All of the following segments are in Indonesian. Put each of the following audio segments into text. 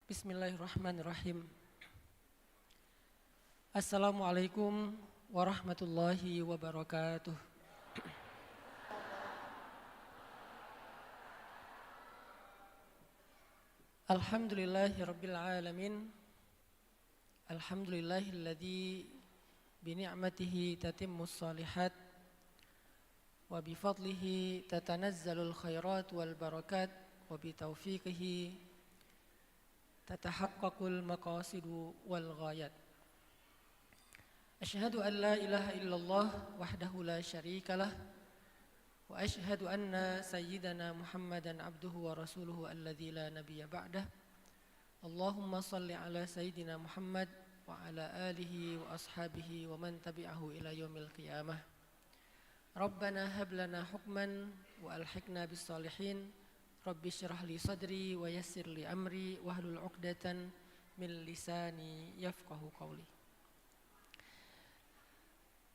Bismillahirrahmanirrahim. Assalamualaikum warahmatullahi wabarakatuh. Alhamdulillahirabbil alamin. Alhamdulillahilladzi bi ni'matihi tatimmus shalihat wa bi fadlihi tatanazzalul khairat wal barakat wa bi taufiqihi tatahaqqaqul maqasidu wal ghayat. Asyhadu an la ilaha illallah wahdahu la syarikalah wa asyhadu anna sayyidana Muhammadan abduhu wa rasuluhu alladzi la nabiyya ba'dah. Allahumma salli ala sayyidina Muhammad wa ala alihi wa ashabihi wa man tabi'ahu ila yaumil qiyamah. Rabbana hab lana hukman wa alhiqna bis salihin. Rabbi syrah li sadri wa yassir li amri wahlul 'uqdatan min lisani yafqahu qawli.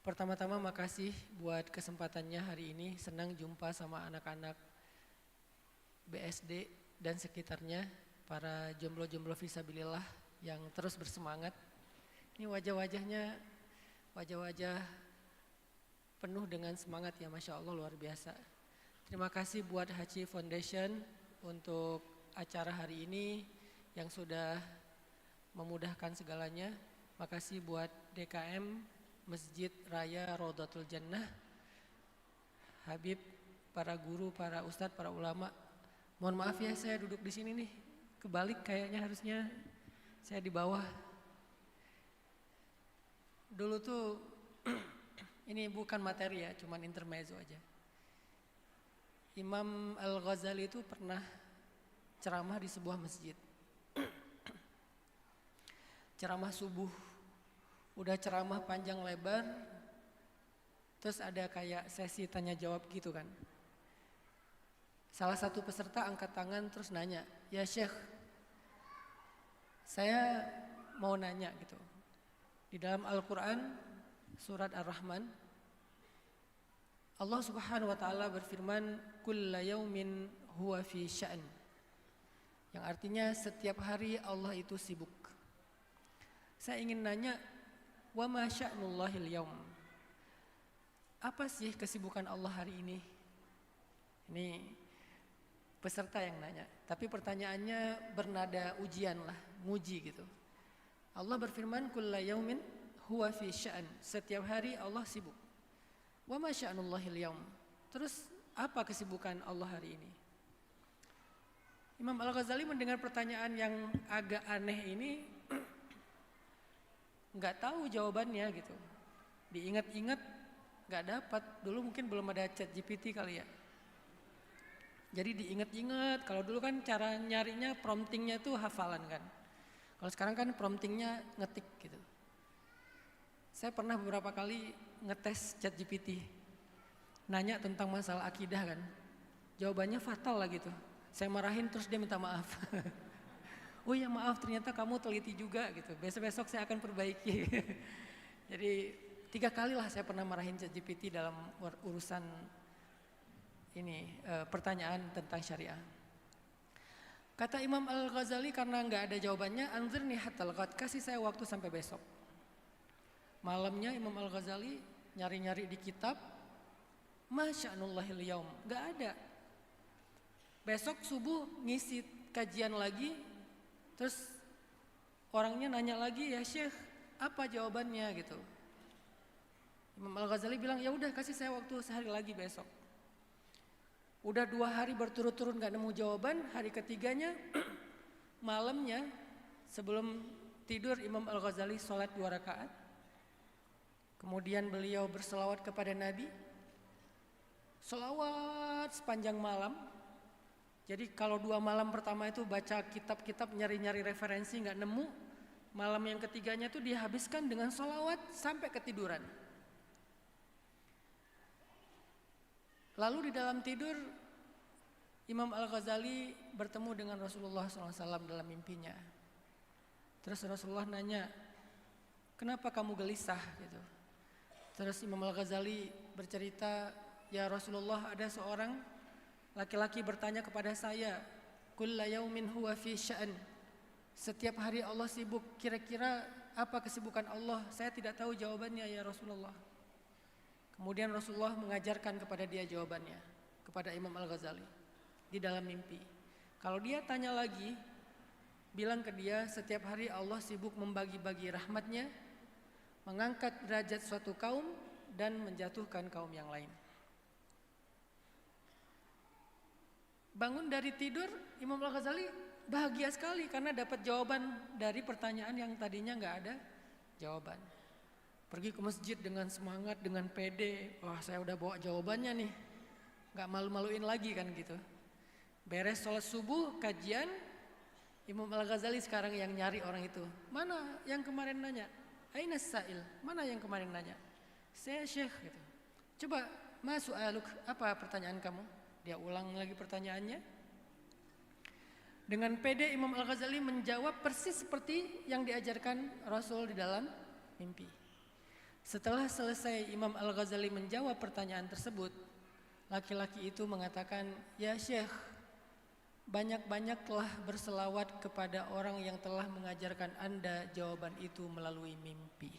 Pertama-tama makasih buat kesempatannya hari ini. Senang jumpa sama anak-anak BSD dan sekitarnya, para jomblo-jomblo fisabilillah yang terus bersemangat. Ini wajah-wajahnya wajah-wajah penuh dengan semangat ya, Masya Allah, luar biasa. Terima kasih buat Haji Foundation untuk acara hari ini yang sudah memudahkan segalanya. Makasih buat DKM Masjid Raya Rodatul Jannah, Habib, para guru, para ustadz, para ulama. Mohon maaf ya, saya duduk di sini nih, kebalik kayaknya, harusnya saya di bawah. Dulu tuh ini bukan materi ya, cuman intermezzo aja. Imam Al-Ghazali itu pernah ceramah di sebuah masjid. Ceramah subuh. Udah ceramah panjang lebar, terus ada kayak sesi tanya jawab gitu kan. Salah satu peserta angkat tangan terus nanya, "Ya Syekh, saya mau nanya gitu. Di dalam Al-Quran surat Ar-Rahman, Allah Subhanahu wa taala berfirman, "Kulla yaumin huwa fi sya'n." Yang artinya setiap hari Allah itu sibuk. Saya ingin nanya, wa ma sya'nullahil yaum? Apa sih kesibukan Allah hari ini? Ini peserta yang nanya, tapi pertanyaannya bernada ujian lah, nguji gitu. Allah berfirman, "Kulla yaumin huwa fi sya'n." Setiap hari Allah sibuk. Wa ma sya'nullahil yaum? Terus apa kesibukan Allah hari ini? Imam Al-Ghazali mendengar pertanyaan yang agak aneh ini nggak tahu jawabannya gitu. Diingat-ingat nggak dapat. Dulu mungkin belum ada ChatGPT kali ya. Jadi diingat-ingat. Kalau dulu kan cara nyarinya promptingnya tuh hafalan kan. Kalau sekarang kan promptingnya ngetik gitu. Saya pernah beberapa kali ngetes ChatGPT, nanya tentang masalah akidah kan, jawabannya fatal lah gitu. Saya marahin terus dia minta maaf. Oh ya maaf, ternyata kamu teliti juga gitu. Besok-besok saya akan perbaiki. Jadi 3 kali lah saya pernah marahin ChatGPT dalam urusan ini, pertanyaan tentang syariah. Kata Imam Al-Ghazali, karena nggak ada jawabannya, anzirni hatal ghad, kasih saya waktu sampai besok. Malamnya Imam Al-Ghazali nyari-nyari di kitab, masya'nullahil yaum, nggak ada. Besok subuh ngisi kajian lagi, terus orangnya nanya lagi, "Ya Syekh, apa jawabannya?" gitu. Imam Al-Ghazali bilang, "Ya udah, kasih saya waktu sehari lagi besok." Udah 2 hari berturut-turut nggak nemu jawaban. Hari ketiganya malamnya sebelum tidur Imam Al-Ghazali sholat 2 rakaat. Kemudian beliau berselawat kepada Nabi, selawat sepanjang malam. Jadi kalau 2 malam pertama itu baca kitab-kitab, nyari-nyari referensi nggak nemu, malam yang ketiganya itu dihabiskan dengan selawat sampai ketiduran. Lalu di dalam tidur Imam Al-Ghazali bertemu dengan Rasulullah SAW dalam mimpinya. Terus Rasulullah nanya, "Kenapa kamu gelisah?" gitu. Terus Imam Al-Ghazali bercerita, "Ya Rasulullah, ada seorang laki-laki bertanya kepada saya, kulla yaumin huwa fi sya'an." Setiap hari Allah sibuk, kira-kira apa kesibukan Allah? Saya tidak tahu jawabannya ya Rasulullah. Kemudian Rasulullah mengajarkan kepada dia jawabannya, kepada Imam Al-Ghazali di dalam mimpi. Kalau dia tanya lagi, bilang ke dia setiap hari Allah sibuk membagi-bagi rahmatnya, mengangkat derajat suatu kaum dan menjatuhkan kaum yang lain. Bangun dari tidur, Imam Al-Ghazali bahagia sekali karena dapat jawaban dari pertanyaan yang tadinya nggak ada jawaban. Pergi ke masjid dengan semangat, dengan pede, wah saya udah bawa jawabannya nih, nggak malu-maluin lagi kan gitu. Beres sholat subuh, kajian, Imam Al-Ghazali sekarang yang nyari orang itu. Mana yang kemarin nanya? Aina sa'il? Mana yang kemarin nanya? Saya Syekh gitu. Coba, ma su'aluk, apa pertanyaan kamu? Dia ulang lagi pertanyaannya. Dengan pede Imam Al-Ghazali menjawab persis seperti yang diajarkan Rasul di dalam mimpi. Setelah selesai Imam Al-Ghazali menjawab pertanyaan tersebut, laki-laki itu mengatakan, ya Syekh, banyak-banyaklah berselawat kepada orang yang telah mengajarkan Anda jawaban itu melalui mimpi.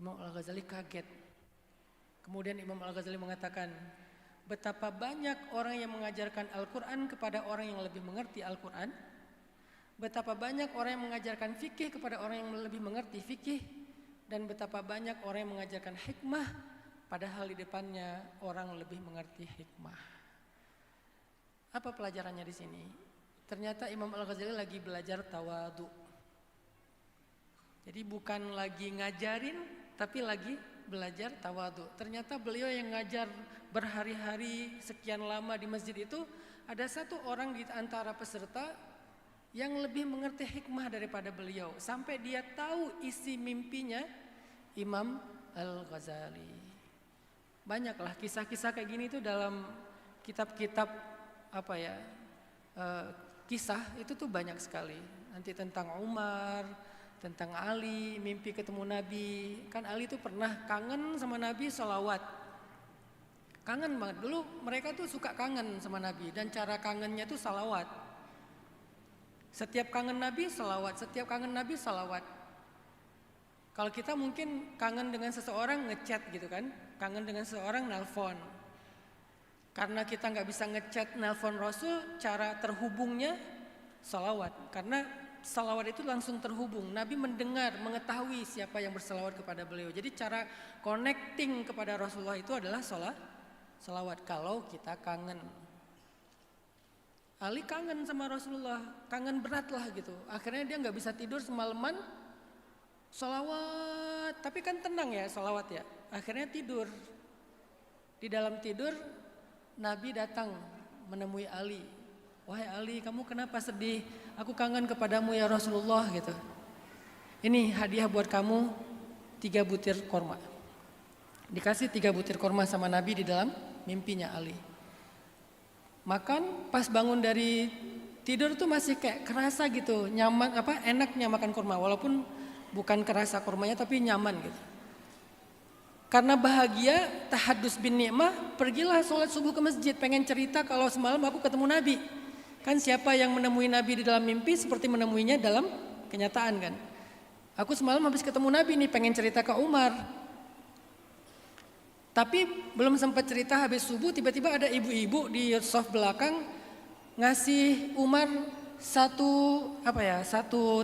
Imam Al-Ghazali kaget. Kemudian Imam Al-Ghazali mengatakan, betapa banyak orang yang mengajarkan Al-Quran kepada orang yang lebih mengerti Al-Quran. Betapa banyak orang yang mengajarkan fikih kepada orang yang lebih mengerti fikih. Dan betapa banyak orang yang mengajarkan hikmah, padahal di depannya orang lebih mengerti hikmah. Apa pelajarannya di sini? Ternyata Imam Al-Ghazali lagi belajar tawadu. Jadi bukan lagi ngajarin, tapi lagi belajar tawadu. Ternyata beliau yang ngajar berhari-hari sekian lama di masjid itu, ada satu orang di antara peserta yang lebih mengerti hikmah daripada beliau. Sampai dia tahu isi mimpinya Imam Al-Ghazali. Banyaklah kisah-kisah kayak gini itu dalam kitab-kitab kisah itu tuh banyak sekali. Nanti tentang Umar, tentang Ali, mimpi ketemu Nabi. Kan Ali tuh pernah kangen sama Nabi, sholawat. Kangen banget. Dulu mereka tuh suka kangen sama Nabi. Dan cara kangennya tuh sholawat. Setiap kangen Nabi, sholawat. Setiap kangen Nabi, sholawat. Kalau kita mungkin kangen dengan seseorang ngechat gitu kan. Kangen dengan seseorang nelpon. Karena kita nggak bisa ngechat nelpon Rasul, cara terhubungnya sholawat. Karena salawat itu langsung terhubung. Nabi mendengar, mengetahui siapa yang bersalawat kepada beliau. Jadi cara connecting kepada Rasulullah itu adalah salawat kalau kita kangen. Ali kangen sama Rasulullah, kangen berat lah gitu. Akhirnya dia nggak bisa tidur semalaman, salawat. Tapi kan tenang ya salawat ya. Akhirnya tidur. Di dalam tidur Nabi datang menemui Ali. Wahai Ali, kamu kenapa sedih? Aku kangen kepadamu ya Rasulullah gitu. Ini hadiah buat kamu 3 butir korma. Dikasih 3 butir korma sama Nabi di dalam mimpinya Ali. Makan, pas bangun dari tidur tuh masih kayak kerasa gitu, nyaman enaknya makan korma. Walaupun bukan kerasa kormanya tapi nyaman gitu. Karena bahagia, tahadus bin ni'mah, pergilah sholat subuh ke masjid. Pengen cerita kalau semalam aku ketemu Nabi. Kan siapa yang menemui Nabi di dalam mimpi seperti menemuinya dalam kenyataan kan. Aku semalam habis ketemu Nabi nih, pengen cerita ke Umar. Tapi belum sempat cerita habis subuh, tiba-tiba ada ibu-ibu di soft belakang ngasih Umar satu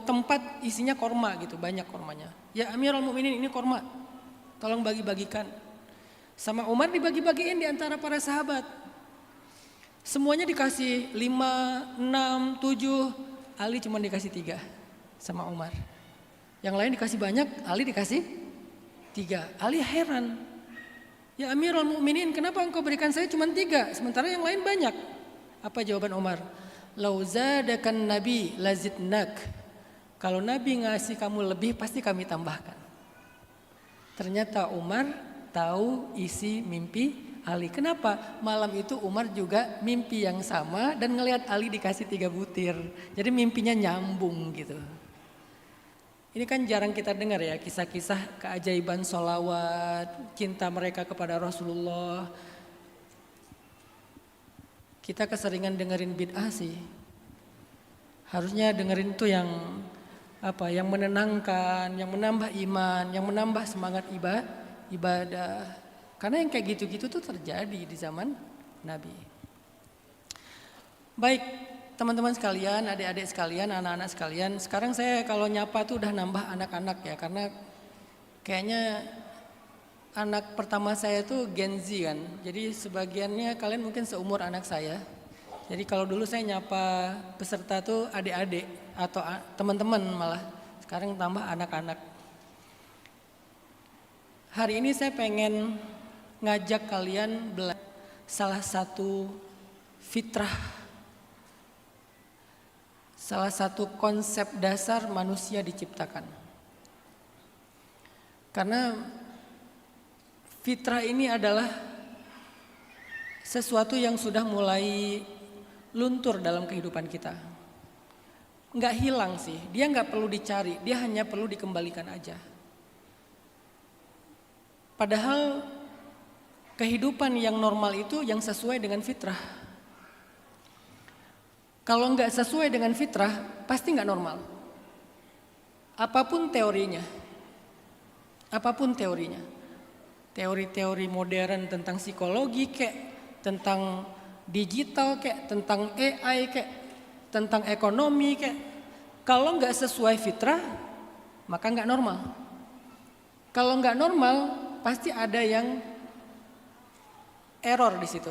tempat isinya korma gitu, banyak kormanya. Ya Amirul Mukminin, ini korma, tolong bagi-bagikan. Sama Umar dibagi-bagiin di antara para sahabat. Semuanya dikasih 5, 6, 7, Ali cuma dikasih 3 sama Umar. Yang lain dikasih banyak, Ali dikasih 3. Ali heran. Ya Amirul Mukminin, kenapa engkau berikan saya cuma 3, sementara yang lain banyak? Apa jawaban Umar? Lau zadakan Nabi lazidnak. Kalau Nabi ngasih kamu lebih, pasti kami tambahkan. Ternyata Umar tahu isi mimpi Ali. Kenapa? Malam itu Umar juga mimpi yang sama dan ngelihat Ali dikasih 3 butir. Jadi mimpinya nyambung gitu. Ini kan jarang kita dengar ya kisah-kisah keajaiban sholawat, cinta mereka kepada Rasulullah. Kita keseringan dengerin bid'ah sih. Harusnya dengerin tuh yang yang menenangkan, yang menambah iman, yang menambah semangat ibadah. Karena yang kayak gitu-gitu tuh terjadi di zaman Nabi. Baik, teman-teman sekalian, adik-adik sekalian, anak-anak sekalian, sekarang saya kalau nyapa tuh udah nambah anak-anak ya, karena kayaknya anak pertama saya tuh Gen Z kan. Jadi sebagiannya kalian mungkin seumur anak saya. Jadi kalau dulu saya nyapa peserta tuh adik-adik atau teman-teman malah. Sekarang tambah anak-anak. Hari ini saya pengen ngajak kalian belajar salah satu fitrah. Salah satu konsep dasar manusia diciptakan. Karena fitrah ini adalah sesuatu yang sudah mulai luntur dalam kehidupan kita. Nggak hilang sih, dia nggak perlu dicari, dia hanya perlu dikembalikan aja. Padahal kehidupan yang normal itu yang sesuai dengan fitrah. Kalau nggak sesuai dengan fitrah, pasti nggak normal. Apapun teorinya. Teori-teori modern tentang psikologi tentang digital tentang AI tentang ekonomi kalau nggak sesuai fitrah, maka nggak normal. Kalau nggak normal, pasti ada yang error di situ.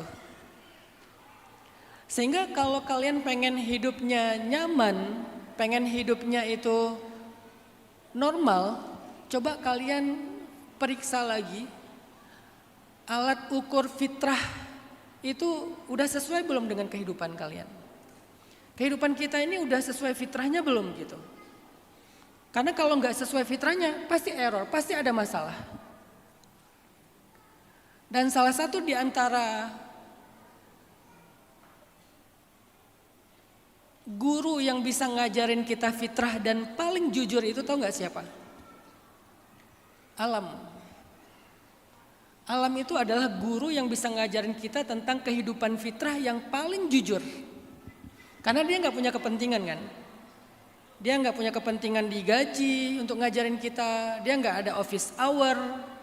Sehingga kalau kalian pengen hidupnya nyaman, pengen hidupnya itu normal, coba kalian periksa lagi alat ukur fitrah itu udah sesuai belum dengan kehidupan kalian. Kehidupan kita ini udah sesuai fitrahnya belum gitu. Karena kalau nggak sesuai fitrahnya pasti error, pasti ada masalah. Dan salah satu di antara guru yang bisa ngajarin kita fitrah dan paling jujur itu tahu nggak siapa? Alam. Alam itu adalah guru yang bisa ngajarin kita tentang kehidupan fitrah yang paling jujur. Karena dia nggak punya kepentingan kan. Dia nggak punya kepentingan digaji untuk ngajarin kita. Dia nggak ada office hour.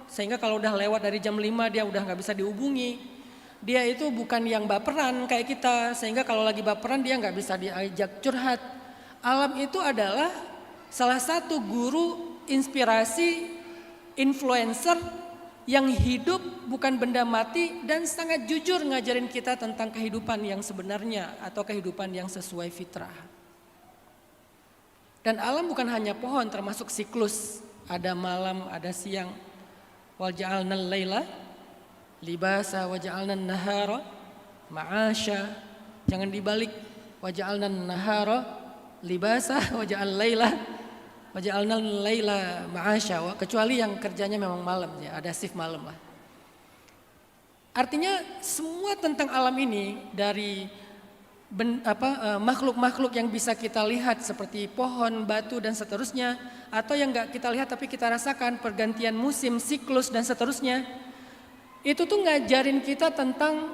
Sehingga kalau udah lewat dari jam 5 dia udah nggak bisa dihubungi. Dia itu bukan yang baperan kayak kita. Sehingga kalau lagi baperan dia nggak bisa diajak curhat. Alam itu adalah salah satu guru inspirasi influencer yang hidup bukan benda mati dan sangat jujur ngajarin kita tentang kehidupan yang sebenarnya atau kehidupan yang sesuai fitrah. Dan alam bukan hanya pohon, termasuk siklus, ada malam, ada siang. Wa ja'alnal laila libasa wa ja'alnan nahara ma'asya. Jangan dibalik, wa ja'alnan nahara libasa wa ja'al laila waja'alnal laila ma'asya, kecuali yang kerjanya memang malam ya, ada shift malam lah. Artinya semua tentang alam ini dari makhluk-makhluk yang bisa kita lihat seperti pohon, batu dan seterusnya, atau yang nggak kita lihat tapi kita rasakan pergantian musim, siklus dan seterusnya, itu tuh ngajarin kita tentang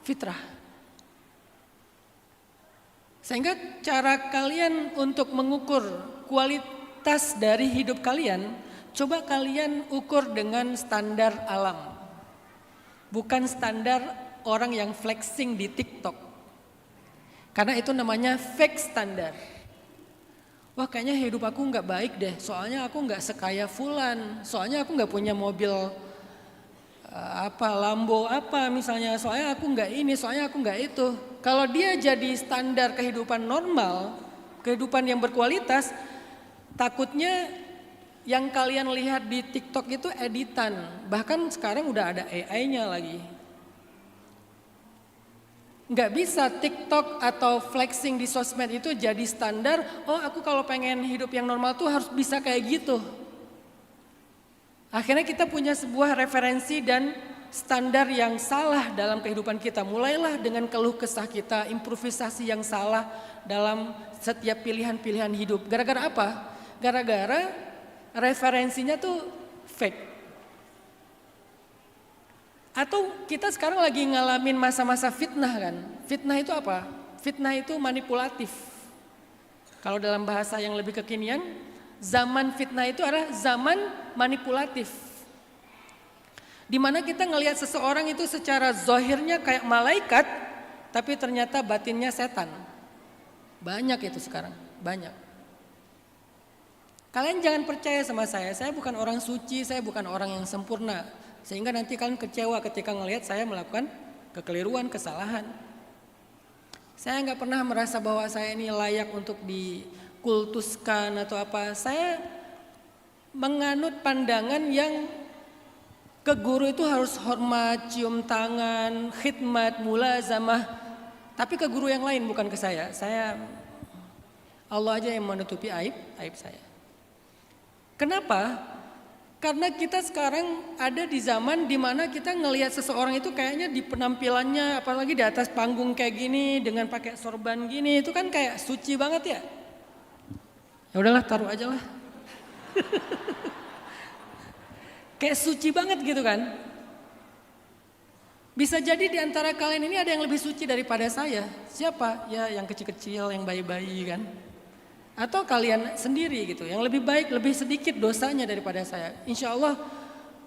fitrah. Sehingga cara kalian untuk mengukur kualitas dari hidup kalian, coba kalian ukur dengan standar alam. Bukan standar orang yang flexing di TikTok. Karena itu namanya fake standar. Wah kayaknya hidup aku nggak baik deh, soalnya aku nggak sekaya fulan, soalnya aku nggak punya mobil Lambo misalnya, soalnya aku nggak ini, soalnya aku nggak itu. Kalau dia jadi standar kehidupan normal, kehidupan yang berkualitas, takutnya yang kalian lihat di TikTok itu editan. Bahkan sekarang udah ada AI-nya lagi. Nggak bisa TikTok atau flexing di sosmed itu jadi standar. Oh aku kalau pengen hidup yang normal tuh harus bisa kayak gitu. Akhirnya kita punya sebuah referensi dan standar yang salah dalam kehidupan kita. Mulailah dengan keluh kesah kita, improvisasi yang salah dalam setiap pilihan-pilihan hidup. Gara-gara apa? Gara-gara referensinya tuh fake. Atau kita sekarang lagi ngalamin masa-masa fitnah kan. Fitnah itu apa? Fitnah itu manipulatif. Kalau dalam bahasa yang lebih kekinian, zaman fitnah itu adalah zaman manipulatif. Di mana kita ngelihat seseorang itu secara zahirnya kayak malaikat, tapi ternyata batinnya setan. Banyak itu sekarang, banyak. Kalian jangan percaya sama saya bukan orang suci, saya bukan orang yang sempurna. Sehingga nanti kalian kecewa ketika ngelihat saya melakukan kekeliruan, kesalahan. Saya nggak pernah merasa bahwa saya ini layak untuk dikultuskan atau apa. Saya menganut pandangan yang ke guru itu harus hormat, cium tangan, khidmat, mulazamah. Tapi ke guru yang lain bukan ke saya. Allah aja yang menutupi aib saya. Kenapa? Karena kita sekarang ada di zaman dimana kita ngelihat seseorang itu kayaknya di penampilannya, apalagi di atas panggung kayak gini dengan pakai sorban gini, itu kan kayak suci banget ya. Ya udahlah, taruh aja lah. Kayak suci banget gitu kan. Bisa jadi di antara kalian ini ada yang lebih suci daripada saya. Siapa? Ya yang kecil-kecil, yang bayi-bayi kan. Atau kalian sendiri gitu, yang lebih baik, lebih sedikit dosanya daripada saya. Insya Allah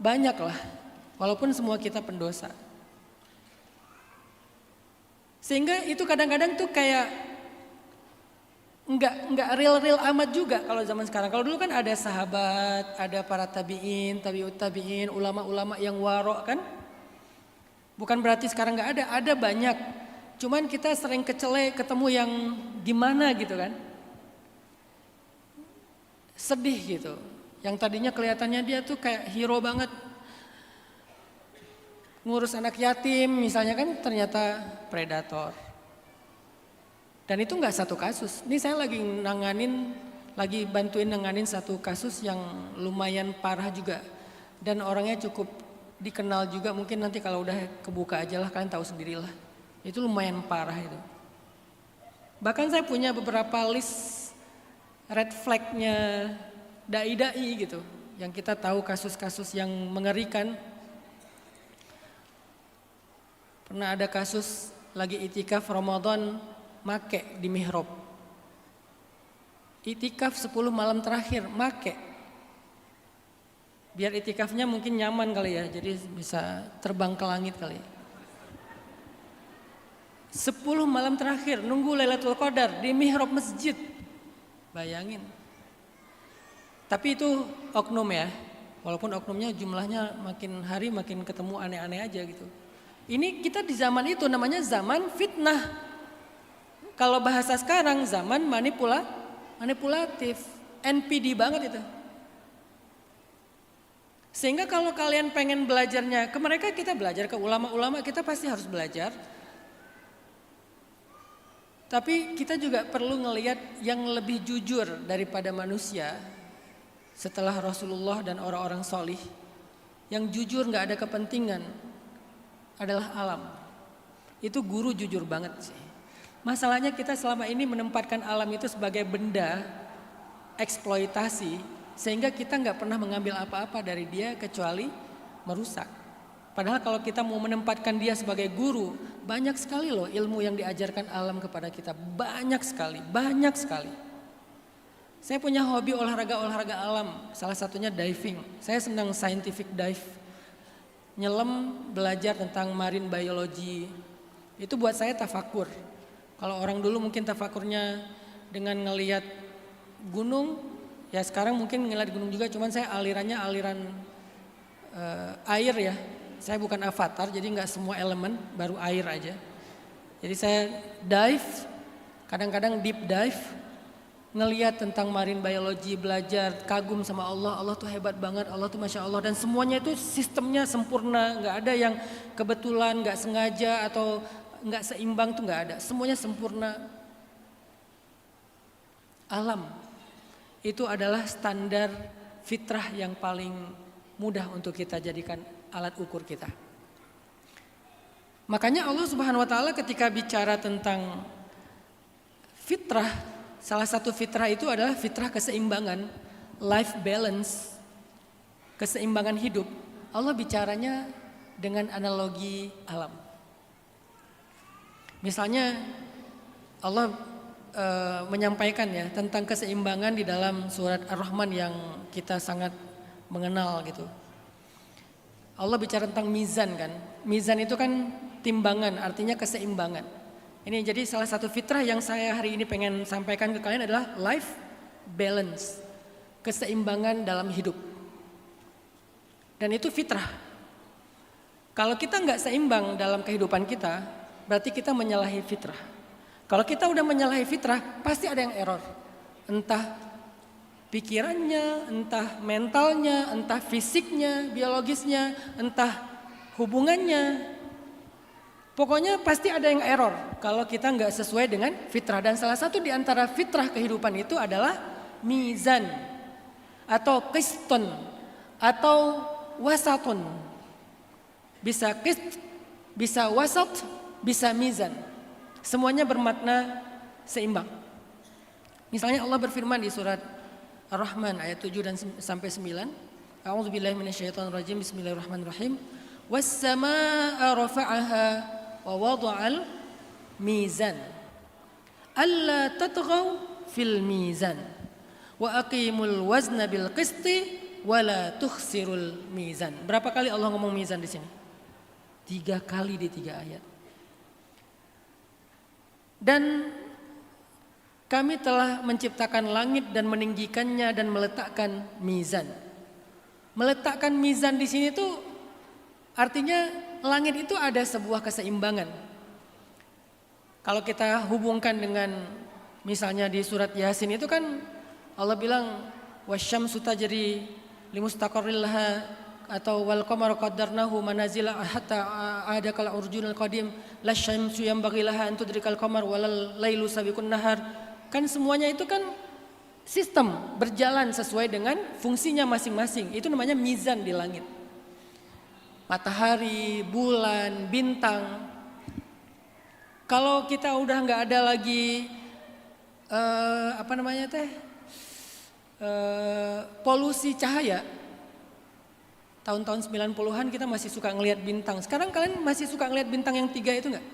banyak lah, walaupun semua kita pendosa. Sehingga itu kadang-kadang tuh kayak nggak real amat juga kalau zaman sekarang. Kalau dulu kan ada sahabat, ada para tabiin, tabiut tabiin, ulama-ulama yang warok kan. Bukan berarti sekarang nggak ada banyak. Cuman kita sering kecele ketemu yang gimana gitu kan. Sedih gitu. Yang tadinya kelihatannya dia tuh kayak hero banget. Ngurus anak yatim misalnya kan ternyata predator. Dan itu nggak satu kasus. Ini saya lagi bantuin nanganin satu kasus yang lumayan parah juga. Dan orangnya cukup dikenal juga, mungkin nanti kalau udah kebuka aja lah, kalian tahu sendirilah. Itu lumayan parah itu. Bahkan saya punya beberapa list red flag-nya dai-dai gitu. Yang kita tahu kasus-kasus yang mengerikan. Pernah ada kasus lagi itikaf Ramadan make di mihrab. Itikaf 10 malam terakhir make. Biar itikafnya mungkin nyaman kali ya, jadi bisa terbang ke langit kali ya. 10 malam terakhir nunggu Lailatul Qadar di mihrab masjid. Bayangin. Tapi itu oknum ya. Walaupun oknumnya jumlahnya makin hari makin ketemu aneh-aneh aja gitu. Ini kita di zaman itu namanya zaman fitnah. Kalau bahasa sekarang zaman manipulatif. NPD banget itu. Sehingga kalau kalian pengen belajarnya ke mereka, kita belajar, ke ulama-ulama kita pasti harus belajar. Tapi kita juga perlu ngelihat yang lebih jujur daripada manusia setelah Rasulullah dan orang-orang solih. Yang jujur gak ada kepentingan adalah alam. Itu guru jujur banget sih. Masalahnya kita selama ini menempatkan alam itu sebagai benda eksploitasi, sehingga kita gak pernah mengambil apa-apa dari dia kecuali merusak. Padahal kalau kita mau menempatkan dia sebagai guru, banyak sekali loh ilmu yang diajarkan alam kepada kita. Banyak sekali. Saya punya hobi olahraga alam, salah satunya diving. Saya senang scientific dive. Nyelam, belajar tentang marine biology. Itu buat saya tafakur. Kalau orang dulu mungkin tafakurnya dengan ngelihat gunung, ya sekarang mungkin ngelihat gunung juga, cuman saya alirannya aliran air ya. Saya bukan avatar, jadi nggak semua elemen, baru air aja. Jadi saya dive, kadang-kadang deep dive, ngelihat tentang marine biology, belajar, kagum sama Allah. Allah tuh hebat banget, Allah tuh masya Allah. Dan semuanya itu sistemnya sempurna, nggak ada yang kebetulan, nggak sengaja atau nggak seimbang tuh nggak ada. Semuanya sempurna. Alam itu adalah standar fitrah yang paling mudah untuk kita jadikan alat ukur kita. Makanya Allah Subhanahu wa taala ketika bicara tentang fitrah, salah satu fitrah itu adalah fitrah keseimbangan, life balance, keseimbangan hidup. Allah bicaranya dengan analogi alam. Misalnya Allah menyampaikan ya tentang keseimbangan di dalam surat Ar-Rahman yang kita sangat mengenal gitu. Allah bicara tentang mizan kan. Mizan itu kan timbangan, artinya keseimbangan. Ini jadi salah satu fitrah yang saya hari ini pengen sampaikan ke kalian adalah life balance. Keseimbangan dalam hidup. Dan itu fitrah. Kalau kita nggak seimbang dalam kehidupan kita, berarti kita menyalahi fitrah. Kalau kita udah menyalahi fitrah, pasti ada yang error. Entah pikirannya, entah mentalnya, entah fisiknya, biologisnya, entah hubungannya. Pokoknya pasti ada yang error kalau kita nggak sesuai dengan fitrah. Dan salah satu di antara fitrah kehidupan itu adalah mizan atau qiston atau wasatun. Bisa qist, bisa wasat, bisa mizan. Semuanya bermakna seimbang. Misalnya Allah berfirman di surat Ar-Rahman ayat 7 dan sampai 9. A'udzubillahi minasyaitonirrajim. Bismillahirrahmanirrahim. Was-samaa'a rafa'aha wa wada'al mizan. Alla tatghaw fil mizan. Wa aqimul wazna bil qisti wa la tukhsirul mizan. Berapa kali Allah ngomong mizan di sini? 3 kali di 3 ayat. Dan kami telah menciptakan langit dan meninggikannya dan meletakkan mizan. Meletakkan mizan di sini tuh artinya langit itu ada sebuah keseimbangan. Kalau kita hubungkan dengan misalnya di surat Yasin itu kan Allah bilang wasyamsu tajri limustaqarril laha atau wal qamara qaddarnahu manazila hatta ada kal urjunil qadim lasyamsu yanbaghi laha an tudrikal qamar walal lailu sabiqun nahar. Kan semuanya itu kan sistem berjalan sesuai dengan fungsinya masing-masing. Itu namanya mizan di langit. Matahari, bulan, bintang. Kalau kita udah nggak ada lagi polusi cahaya. Tahun-tahun 90-an kita masih suka ngelihat bintang. Sekarang kalian masih suka ngelihat bintang yang 3 itu nggak?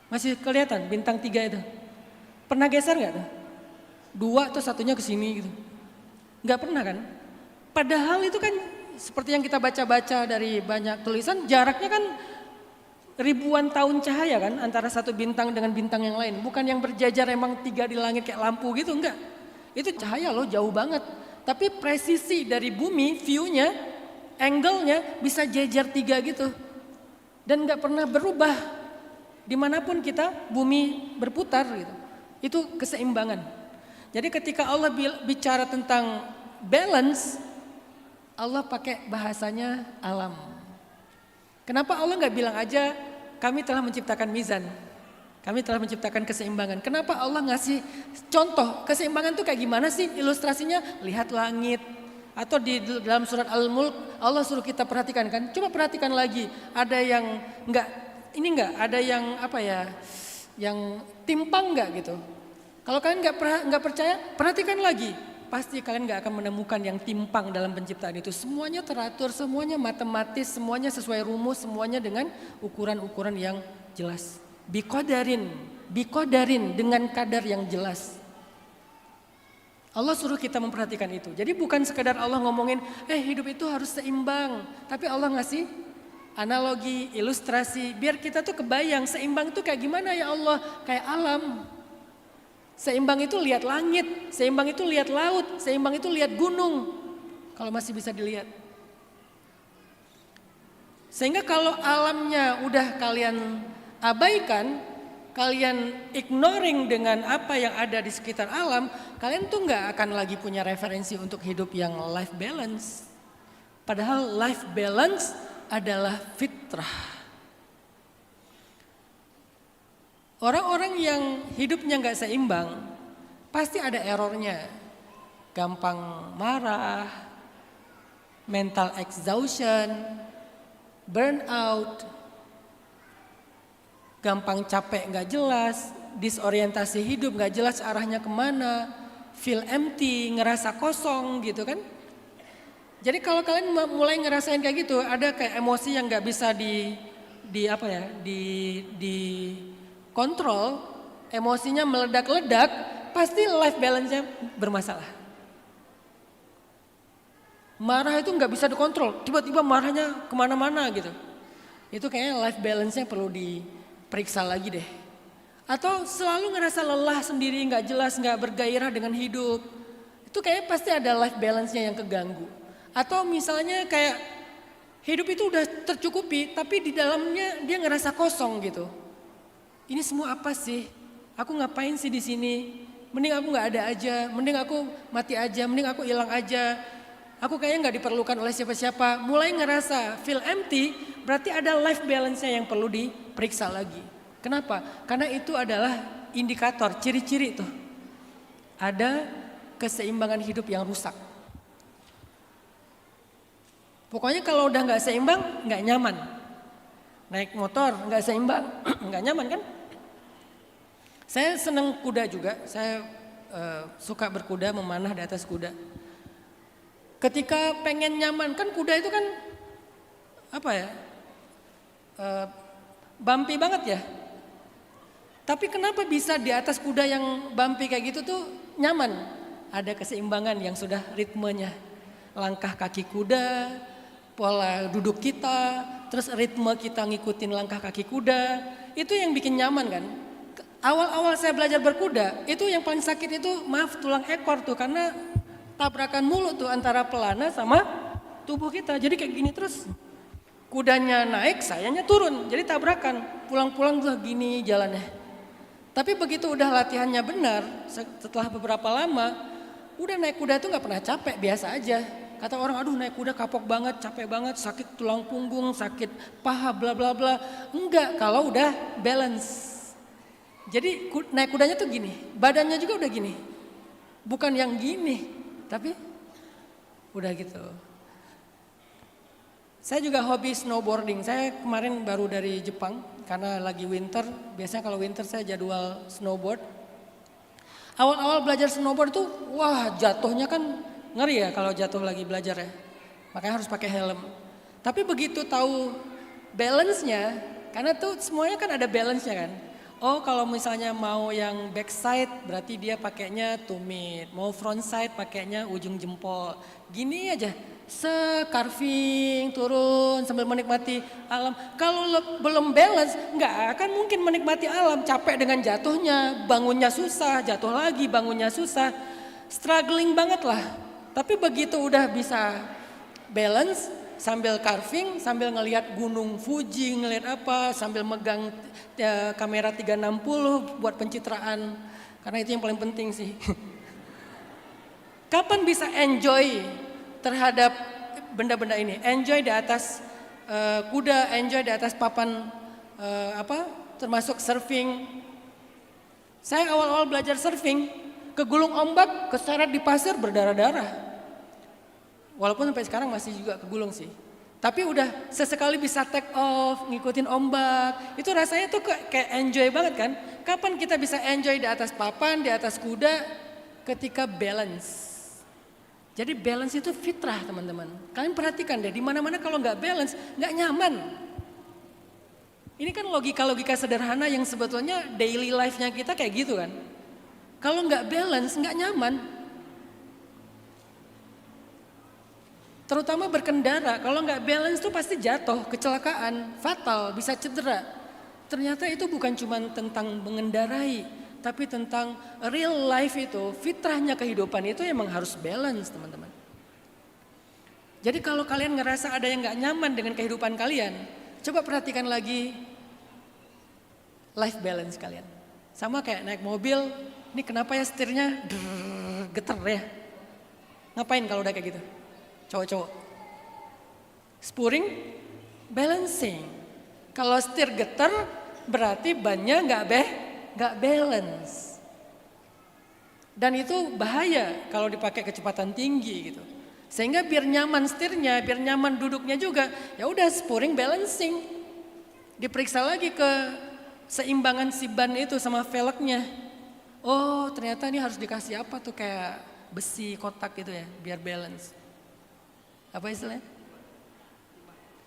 Masih kelihatan bintang 3 itu? Pernah geser nggak tuh? 2 atau satunya ke sini gitu. Nggak pernah kan? Padahal itu kan seperti yang kita baca-baca dari banyak tulisan, jaraknya kan ribuan tahun cahaya kan antara satu bintang dengan bintang yang lain. Bukan yang berjajar emang 3 di langit kayak lampu gitu, enggak. Itu cahaya loh, jauh banget. Tapi presisi dari bumi, view-nya, angle-nya bisa jajar 3 gitu. Dan nggak pernah berubah. Dimanapun kita, bumi berputar gitu. Itu keseimbangan. Jadi ketika Allah bicara tentang balance, Allah pakai bahasanya alam. Kenapa Allah nggak bilang aja kami telah menciptakan mizan, kami telah menciptakan keseimbangan. Kenapa Allah ngasih contoh keseimbangan itu kayak gimana sih ilustrasinya? Lihat langit. Atau di dalam surat Al-Mulk Allah suruh kita perhatikan kan. Coba perhatikan lagi. Ada yang ada yang yang timpang nggak gitu. Kalau kalian nggak percaya, perhatikan lagi. Pasti kalian nggak akan menemukan yang timpang dalam penciptaan itu. Semuanya teratur, semuanya matematis, semuanya sesuai rumus, semuanya dengan ukuran-ukuran yang jelas. Bikodarin dengan kadar yang jelas. Allah suruh kita memperhatikan itu. Jadi bukan sekedar Allah ngomongin, hidup itu harus seimbang. Tapi Allah ngasih analogi, ilustrasi, biar kita tuh kebayang seimbang itu kayak gimana ya Allah, kayak alam. Seimbang itu lihat langit, seimbang itu lihat laut, seimbang itu lihat gunung. Kalau masih bisa dilihat. Sehingga kalau alamnya udah kalian abaikan, kalian ignoring dengan apa yang ada di sekitar alam, kalian tuh nggak akan lagi punya referensi untuk hidup yang life balance. Padahal life balance adalah fitrah. Orang-orang yang hidupnya nggak seimbang, pasti ada errornya. Gampang marah, mental exhaustion, burnout, gampang capek nggak jelas, disorientasi hidup nggak jelas arahnya kemana, feel empty, ngerasa kosong gitu kan. Jadi kalau kalian mulai ngerasain kayak gitu, ada kayak emosi yang nggak bisa di kontrol, emosinya meledak-ledak, pasti life balance-nya bermasalah. Marah itu nggak bisa dikontrol, tiba-tiba marahnya kemana-mana gitu. Itu kayaknya life balance-nya perlu diperiksa lagi deh. Atau selalu ngerasa lelah sendiri, nggak jelas, nggak bergairah dengan hidup. Itu kayaknya pasti ada life balance-nya yang keganggu. Atau misalnya kayak hidup itu udah tercukupi, tapi di dalamnya dia ngerasa kosong gitu. Ini semua apa sih? Aku ngapain sih di sini? Mending aku nggak ada aja, mending aku mati aja, mending aku hilang aja. Aku kayaknya nggak diperlukan oleh siapa-siapa. Mulai ngerasa feel empty, berarti ada life balance-nya yang perlu diperiksa lagi. Kenapa? Karena itu adalah indikator, ciri-ciri tuh. Ada keseimbangan hidup yang rusak. Pokoknya kalau udah nggak seimbang, nggak nyaman. Naik motor nggak seimbang, nggak nyaman kan? Saya senang kuda juga, saya suka berkuda, memanah di atas kuda. Ketika pengen nyaman, kan kuda itu kan apa ya, bumpy banget ya. Tapi kenapa bisa di atas kuda yang bumpy kayak gitu tuh nyaman? Ada keseimbangan yang sudah ritmenya. Langkah kaki kuda, pola duduk kita, terus ritme kita ngikutin langkah kaki kuda, itu yang bikin nyaman kan. Awal-awal saya belajar berkuda, itu yang paling sakit itu tulang ekor tuh, karena tabrakan mulu tuh antara pelana sama tubuh kita. Jadi kayak gini terus, kudanya naik, sayanya turun, jadi tabrakan. Pulang-pulang tuh gini jalannya. Tapi begitu udah latihannya benar, setelah beberapa lama, udah naik kuda tuh nggak pernah capek, biasa aja. Kata orang, aduh naik kuda kapok banget, capek banget, sakit tulang punggung, sakit paha, bla bla bla. Enggak, kalau udah balance. Jadi naik kudanya tuh gini, badannya juga udah gini. Bukan yang gini, tapi udah gitu. Saya juga hobi snowboarding, saya kemarin baru dari Jepang karena lagi winter. Biasanya kalau winter saya jadwal snowboard. Awal-awal belajar snowboard tuh, wah jatuhnya kan ngeri ya kalau jatuh lagi belajar ya. Makanya harus pakai helm. Tapi begitu tahu balance-nya, karena tuh semuanya kan ada balance-nya kan. Oh kalau misalnya mau yang backside berarti dia pakainya tumit. Mau frontside pakainya ujung jempol. Gini aja, carving turun sambil menikmati alam. Kalau belum balance nggak akan mungkin menikmati alam. Capek dengan jatuhnya, bangunnya susah, jatuh lagi bangunnya susah. Struggling banget lah. Tapi begitu udah bisa balance, sambil carving, sambil ngelihat gunung Fuji, ngelihat apa, sambil megang kamera 360 buat pencitraan. Karena itu yang paling penting sih. Kapan bisa enjoy terhadap benda-benda ini? Enjoy di atas kuda, enjoy di atas papan termasuk surfing. Saya awal-awal belajar surfing, kegulung ombak, keseret di pasir berdarah-darah. Walaupun sampai sekarang masih juga kegulung sih. Tapi udah sesekali bisa take off, ngikutin ombak. Itu rasanya tuh kayak enjoy banget kan. Kapan kita bisa enjoy di atas papan, di atas kuda? Ketika balance. Jadi balance itu fitrah teman-teman. Kalian perhatikan deh, di mana-mana kalau nggak balance, nggak nyaman. Ini kan logika-logika sederhana yang sebetulnya daily life-nya kita kayak gitu kan. Kalau nggak balance, nggak nyaman. Terutama berkendara, kalau nggak balance tuh pasti jatuh, kecelakaan, fatal, bisa cedera. Ternyata itu bukan cuma tentang mengendarai, tapi tentang real life itu, fitrahnya kehidupan itu emang harus balance teman-teman. Jadi kalau kalian ngerasa ada yang nggak nyaman dengan kehidupan kalian, coba perhatikan lagi life balance kalian. Sama kayak naik mobil, ini kenapa ya setirnya getar ya? Ngapain kalau udah kayak gitu? Cowok-cowok. Spuring, balancing. Kalau setir getar, berarti bannya nggak balance. Dan itu bahaya kalau dipakai kecepatan tinggi gitu. Sehingga biar nyaman setirnya, biar nyaman duduknya juga, ya udah spuring balancing. Diperiksa lagi ke seimbangan si ban itu sama velgnya. Oh ternyata ini harus dikasih apa tuh kayak besi kotak gitu ya, biar balance. Apa istilahnya?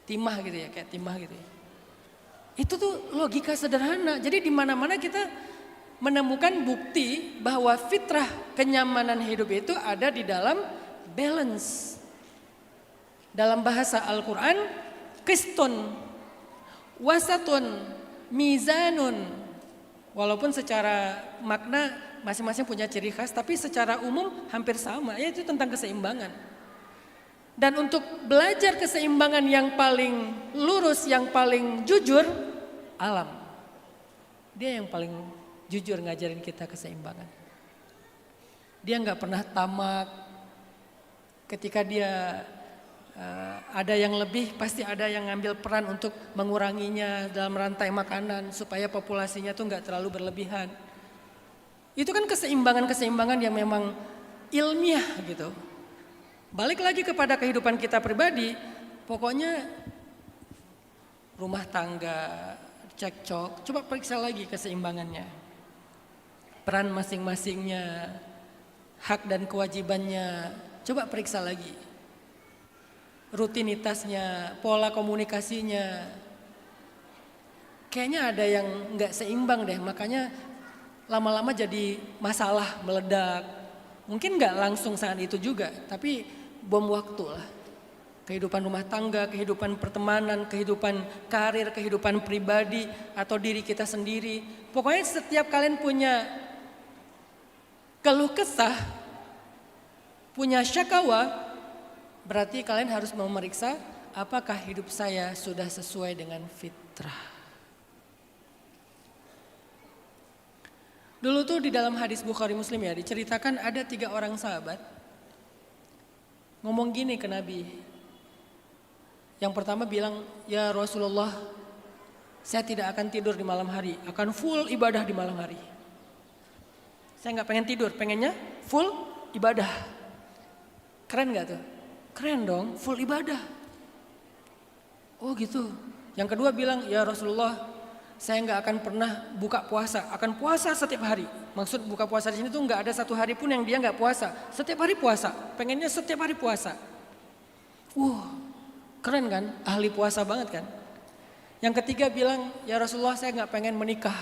Timah gitu ya, kayak timah gitu ya. Itu tuh logika sederhana. Jadi di mana-mana kita menemukan bukti bahwa fitrah kenyamanan hidup itu ada di dalam balance. Dalam bahasa Al-Quran, qistun, wasatun, mizanun. Walaupun secara makna masing-masing punya ciri khas, tapi secara umum hampir sama, yaitu tentang keseimbangan. Dan untuk belajar keseimbangan yang paling lurus, yang paling jujur, alam. Dia yang paling jujur ngajarin kita keseimbangan. Dia nggak pernah tamak. Ketika dia ada yang lebih, pasti ada yang ngambil peran untuk menguranginya dalam rantai makanan supaya populasinya tuh nggak terlalu berlebihan. Itu kan keseimbangan-keseimbangan yang memang ilmiah gitu. Balik lagi kepada kehidupan kita pribadi, pokoknya rumah tangga, cekcok, coba periksa lagi keseimbangannya. Peran masing-masingnya, hak dan kewajibannya, coba periksa lagi. Rutinitasnya, pola komunikasinya, kayaknya ada yang nggak seimbang deh, makanya lama-lama jadi masalah meledak. Mungkin nggak langsung saat itu juga, tapi bom waktu lah. Kehidupan rumah tangga, kehidupan pertemanan, kehidupan karir, kehidupan pribadi atau diri kita sendiri. Pokoknya setiap kalian punya keluh kesah, punya syakawa, berarti kalian harus memeriksa apakah hidup saya sudah sesuai dengan fitrah. Dulu tuh di dalam hadis Bukhari Muslim ya, diceritakan ada 3 orang sahabat ngomong gini ke Nabi. Yang pertama bilang, ya Rasulullah, saya tidak akan tidur di malam hari, akan full ibadah di malam hari. Saya gak pengen tidur, pengennya full ibadah. Keren gak tuh? Keren dong, full ibadah. Oh gitu. Yang kedua bilang, ya Rasulullah, saya nggak akan pernah buka puasa, akan puasa setiap hari. Maksud buka puasa di sini tuh nggak ada satu hari pun yang dia nggak puasa. Setiap hari puasa, pengennya setiap hari puasa. Keren kan? Ahli puasa banget kan? Yang ketiga bilang, ya Rasulullah, saya nggak pengen menikah,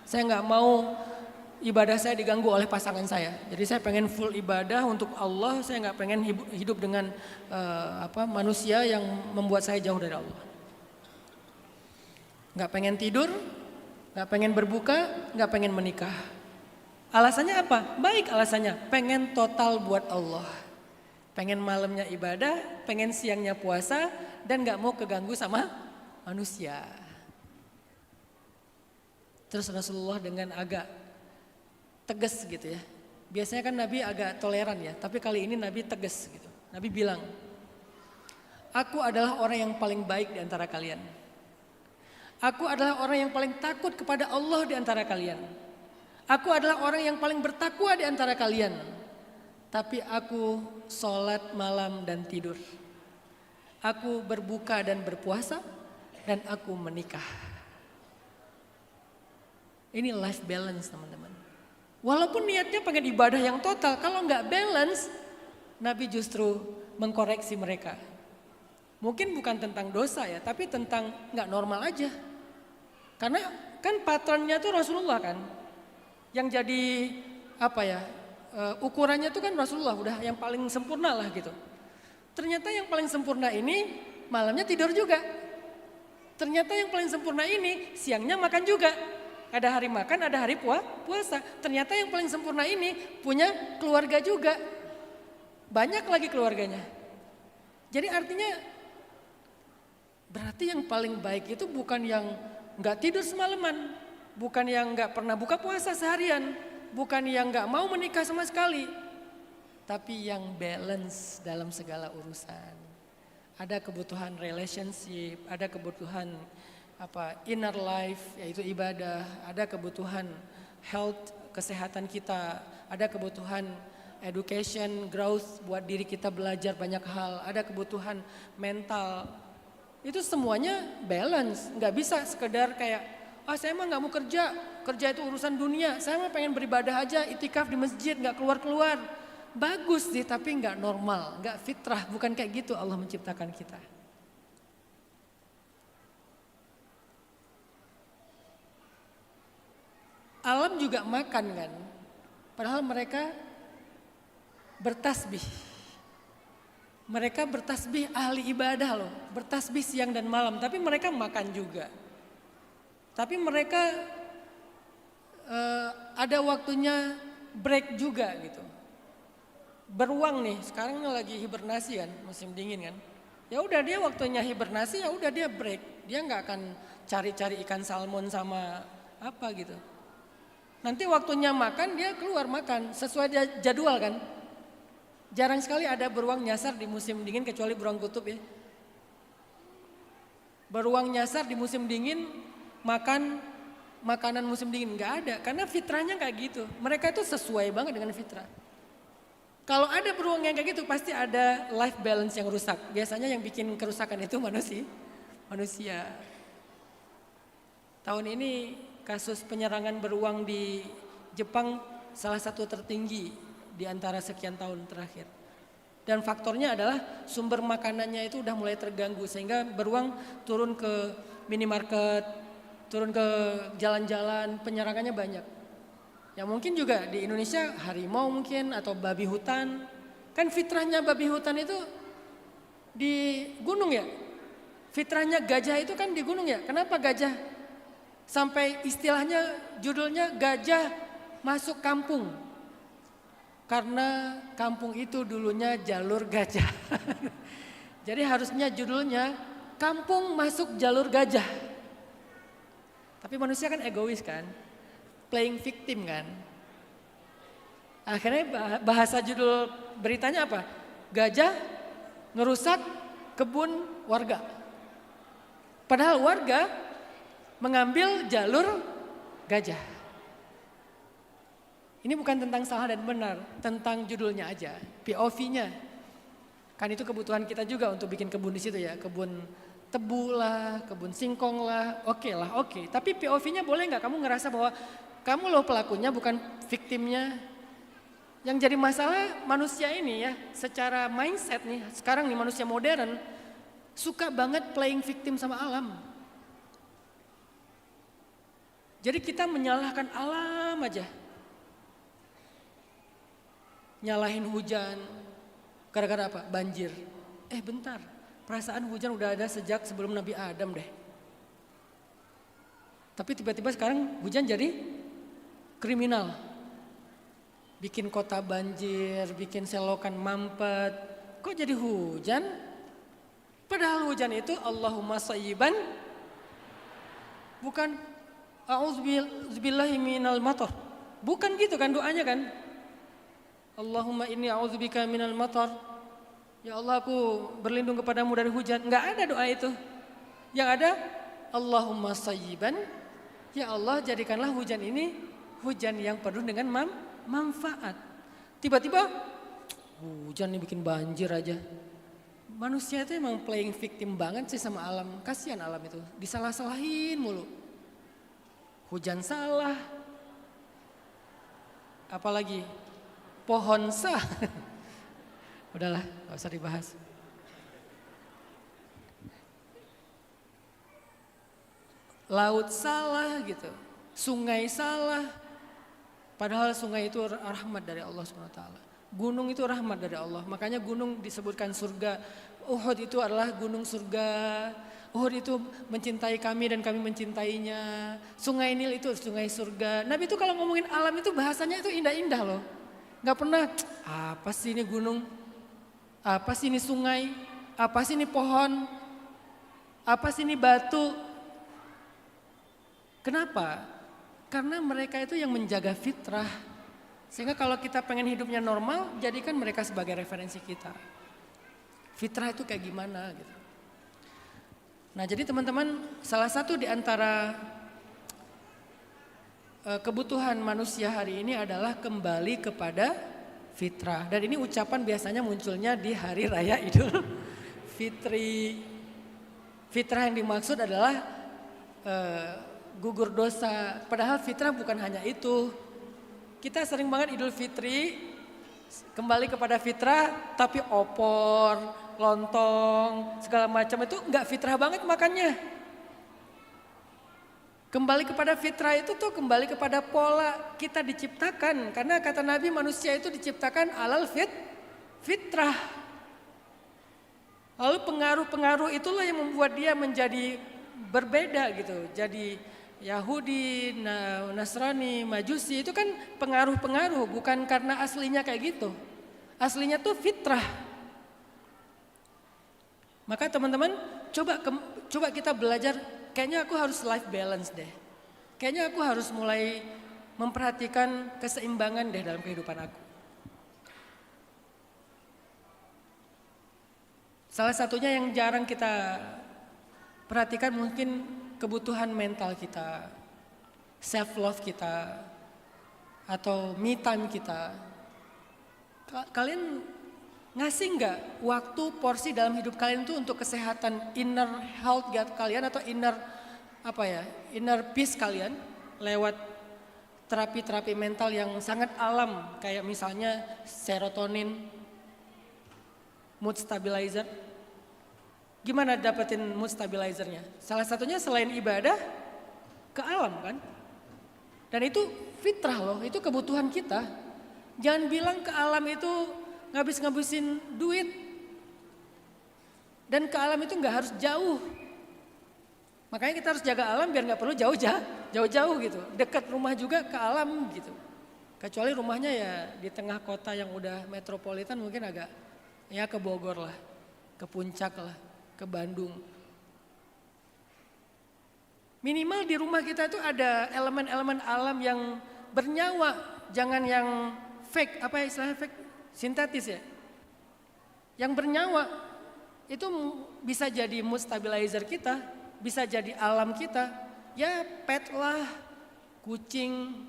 saya nggak mau ibadah saya diganggu oleh pasangan saya. Jadi saya pengen full ibadah untuk Allah. Saya nggak pengen hidup dengan manusia yang membuat saya jauh dari Allah. Nggak pengen tidur, nggak pengen berbuka, nggak pengen menikah. Alasannya apa? Baik alasannya. Pengen total buat Allah. Pengen malamnya ibadah, pengen siangnya puasa, dan nggak mau keganggu sama manusia. Terus Rasulullah dengan agak tegas gitu ya. Biasanya kan Nabi agak toleran ya, tapi kali ini Nabi tegas gitu. Nabi bilang, aku adalah orang yang paling baik di antara kalian. Aku adalah orang yang paling takut kepada Allah di antara kalian. Aku adalah orang yang paling bertakwa di antara kalian. Tapi aku sholat malam dan tidur. Aku berbuka dan berpuasa, dan aku menikah. Ini life balance teman-teman. Walaupun niatnya pengen ibadah yang total, kalau nggak balance, Nabi justru mengkoreksi mereka. Mungkin bukan tentang dosa ya, tapi tentang nggak normal aja. Karena kan patternnya tuh Rasulullah kan, yang jadi ukurannya tuh kan Rasulullah udah yang paling sempurna lah gitu. Ternyata yang paling sempurna ini malamnya tidur juga. Ternyata yang paling sempurna ini siangnya makan juga. Ada hari makan, ada hari puasa. Ternyata yang paling sempurna ini punya keluarga juga. Banyak lagi keluarganya. Jadi artinya berarti yang paling baik itu bukan yang gak tidur semalaman. Bukan yang gak pernah buka puasa seharian. Bukan yang gak mau menikah sama sekali. Tapi yang balance dalam segala urusan. Ada kebutuhan relationship, ada kebutuhan inner life yaitu ibadah, ada kebutuhan health kesehatan kita, ada kebutuhan education growth buat diri kita belajar banyak hal, ada kebutuhan mental. Itu semuanya balance, nggak bisa sekedar kayak saya mah nggak mau kerja itu urusan dunia, saya mah pengen beribadah aja, itikaf di masjid nggak keluar. Bagus sih tapi nggak normal, nggak fitrah, bukan kayak gitu Allah menciptakan kita. Alam juga makan kan. Padahal mereka bertasbih. Mereka bertasbih ahli ibadah loh. Bertasbih siang dan malam. Tapi mereka makan juga. Tapi mereka ada waktunya break juga gitu. Beruang nih, sekarang lagi hibernasi kan, musim dingin kan. Ya udah dia waktunya hibernasi, ya udah dia break. Dia nggak akan cari-cari ikan salmon sama apa gitu. Nanti waktunya makan dia keluar makan sesuai jadwal kan. Jarang sekali ada beruang nyasar di musim dingin kecuali beruang kutub ya. Beruang nyasar di musim dingin makan makanan musim dingin, nggak ada karena fitrahnya kayak gitu. Mereka itu sesuai banget dengan fitrah. Kalau ada beruang yang kayak gitu pasti ada life balance yang rusak. Biasanya yang bikin kerusakan itu manusia. Tahun ini kasus penyerangan beruang di Jepang salah satu tertinggi di antara sekian tahun terakhir. Dan faktornya adalah sumber makanannya itu udah mulai terganggu sehingga beruang turun ke minimarket, turun ke jalan-jalan, penyerangannya banyak. Ya mungkin juga di Indonesia harimau mungkin atau babi hutan. Kan fitrahnya babi hutan itu di gunung ya. Fitrahnya gajah itu kan di gunung ya. Kenapa gajah? Sampai istilahnya judulnya gajah masuk kampung. Karena kampung itu dulunya jalur gajah. Jadi harusnya judulnya kampung masuk jalur gajah. Tapi manusia kan egois kan. Playing victim kan. Akhirnya bahasa judul beritanya apa? Gajah ngerusak kebun warga. Padahal warga mengambil jalur gajah. Ini bukan tentang salah dan benar, tentang judulnya aja, POV-nya. Kan itu kebutuhan kita juga untuk bikin kebun di situ ya, kebun tebu lah, kebun singkong lah, oke. Tapi POV-nya boleh nggak kamu ngerasa bahwa kamu loh pelakunya bukan viktimnya. Yang jadi masalah manusia ini ya, secara mindset nih, sekarang nih manusia modern suka banget playing victim sama alam. Jadi kita menyalahkan alam aja. Nyalahin hujan, gara-gara apa? Banjir. Bentar, perasaan hujan udah ada sejak sebelum Nabi Adam deh. Tapi tiba-tiba sekarang hujan jadi kriminal. Bikin kota banjir, bikin selokan mampet. Kok jadi hujan? Padahal hujan itu Allahumma shayyiban. Bukan a'udzubillahi minal matar. Bukan gitu kan doanya kan? Allahumma inni a'udzubika minal matar. Ya Allah aku berlindung kepadamu dari hujan. Enggak ada doa itu. Yang ada Allahumma shayyiban. Ya Allah jadikanlah hujan ini hujan yang penuh dengan manfaat. Tiba-tiba hujan ini bikin banjir aja. Manusia itu emang playing victim banget sih sama alam. Kasihan alam itu, disalah-salahin mulu. Hujan salah. Apalagi pohon sah. Udahlah, gak usah dibahas. Laut salah gitu, sungai salah. Padahal sungai itu rahmat dari Allah SWT. Gunung itu rahmat dari Allah. Makanya gunung disebutkan surga. Uhud itu adalah gunung surga. Uhud itu mencintai kami dan kami mencintainya. Sungai Nil itu sungai surga. Nabi itu kalau ngomongin alam itu bahasanya itu indah-indah loh. Gak pernah, apa sih ini gunung, apa sih ini sungai, apa sih ini pohon, apa sih ini batu. Kenapa? Karena mereka itu yang menjaga fitrah. Sehingga kalau kita pengen hidupnya normal, jadikan mereka sebagai referensi kita. Fitrah itu kayak gimana gitu. Nah jadi teman-teman, salah satu di antara kebutuhan manusia hari ini adalah kembali kepada fitrah. Dan ini ucapan biasanya munculnya di hari raya Idul Fitri. Fitrah yang dimaksud adalah gugur dosa. Padahal fitrah bukan hanya itu. Kita sering banget Idul Fitri kembali kepada fitrah, tapi opor, lontong, segala macam itu enggak fitrah banget makannya. Kembali kepada fitrah itu tuh kembali kepada pola kita diciptakan. Karena kata Nabi manusia itu diciptakan alal fitrah. Lalu pengaruh-pengaruh itulah yang membuat dia menjadi berbeda gitu. Jadi Yahudi, Nasrani, Majusi itu kan pengaruh-pengaruh bukan karena aslinya kayak gitu. Aslinya tuh fitrah. Maka teman-teman coba kita belajar. Kayaknya aku harus life balance deh. Kayaknya aku harus mulai memperhatikan keseimbangan deh dalam kehidupan aku. Salah satunya yang jarang kita perhatikan mungkin kebutuhan mental kita, self love kita, atau me time kita. Kalian ngasih nggak waktu porsi dalam hidup kalian itu untuk kesehatan inner health kalian atau inner peace kalian lewat terapi-terapi mental yang sangat alam kayak misalnya serotonin, mood stabilizer. Gimana dapetin mood stabilizernya? Salah satunya selain ibadah ke alam kan? Dan itu fitrah loh, itu kebutuhan kita. Jangan bilang ke alam itu ngabis-ngabisin duit. Dan ke alam itu nggak harus jauh. Makanya kita harus jaga alam biar nggak perlu jauh-jauh gitu. Dekat rumah juga ke alam gitu. Kecuali rumahnya ya di tengah kota yang udah metropolitan mungkin agak ya ke Bogor lah, ke Puncak lah, ke Bandung. Minimal di rumah kita itu ada elemen-elemen alam yang bernyawa, jangan yang fake, apa ya istilahnya fake? Sintetis ya. Yang bernyawa itu bisa jadi mood stabilizer kita, bisa jadi alam kita. Ya pet lah, kucing.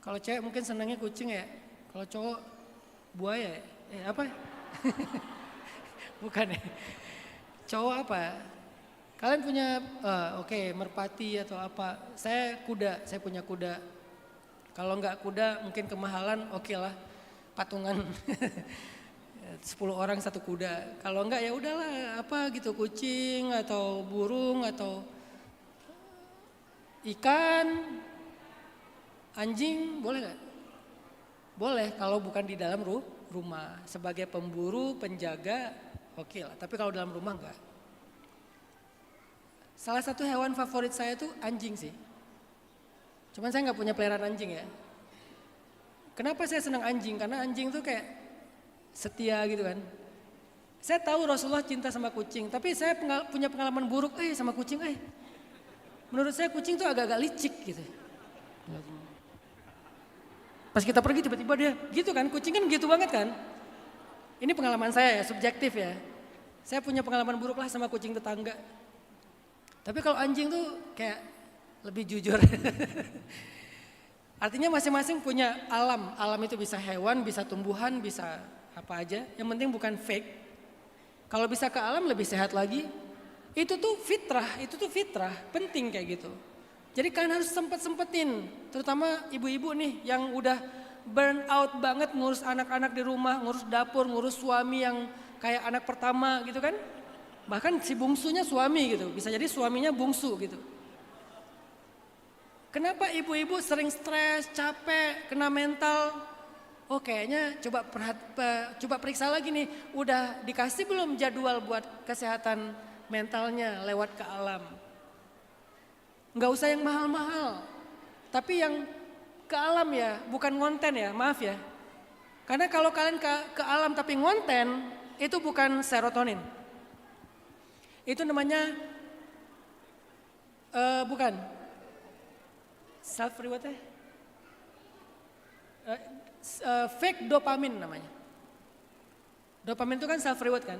Kalau cewek mungkin senangnya kucing ya. Kalau cowok buaya ya. Apa? Bukan ya. Cowok apa? Kalian punya merpati atau apa? Saya kuda, saya punya kuda. Kalau enggak kuda mungkin kemahalan, oke lah. Patungan 10 orang satu kuda. Kalau enggak ya udahlah apa gitu kucing atau burung atau ikan, anjing boleh nggak? Boleh kalau bukan di dalam rumah sebagai pemburu penjaga oke lah. Tapi kalau dalam rumah enggak. Salah satu hewan favorit saya tuh anjing sih. Cuman saya nggak punya peliharaan anjing ya. Kenapa saya senang anjing? Karena anjing tuh kayak setia gitu kan. Saya tahu Rasulullah cinta sama kucing, tapi saya punya pengalaman buruk sama kucing. Menurut saya kucing tuh agak-agak licik gitu. Pas kita pergi tiba-tiba dia gitu kan, kucing kan gitu banget kan. Ini pengalaman saya ya, subjektif ya. Saya punya pengalaman buruk lah sama kucing tetangga. Tapi kalau anjing tuh kayak lebih jujur. Artinya masing-masing punya alam. Alam itu bisa hewan, bisa tumbuhan, bisa apa aja. Yang penting bukan fake. Kalau bisa ke alam lebih sehat lagi. Itu tuh fitrah, penting kayak gitu. Jadi kalian harus sempet-sempetin. Terutama ibu-ibu nih yang udah burn out banget ngurus anak-anak di rumah, ngurus dapur, ngurus suami yang kayak anak pertama gitu kan. Bahkan si bungsunya suami gitu, bisa jadi suaminya bungsu gitu. Kenapa ibu-ibu sering stres, capek, kena mental? Oh kayaknya coba periksa lagi nih, udah dikasih belum jadwal buat kesehatan mentalnya lewat ke alam? Nggak usah yang mahal-mahal, tapi yang ke alam ya, bukan ngonten ya, maaf ya. Karena kalau kalian ke alam tapi ngonten, itu bukan serotonin. Itu namanya, bukan. Self reward fake dopamin namanya. Dopamin itu kan self reward kan.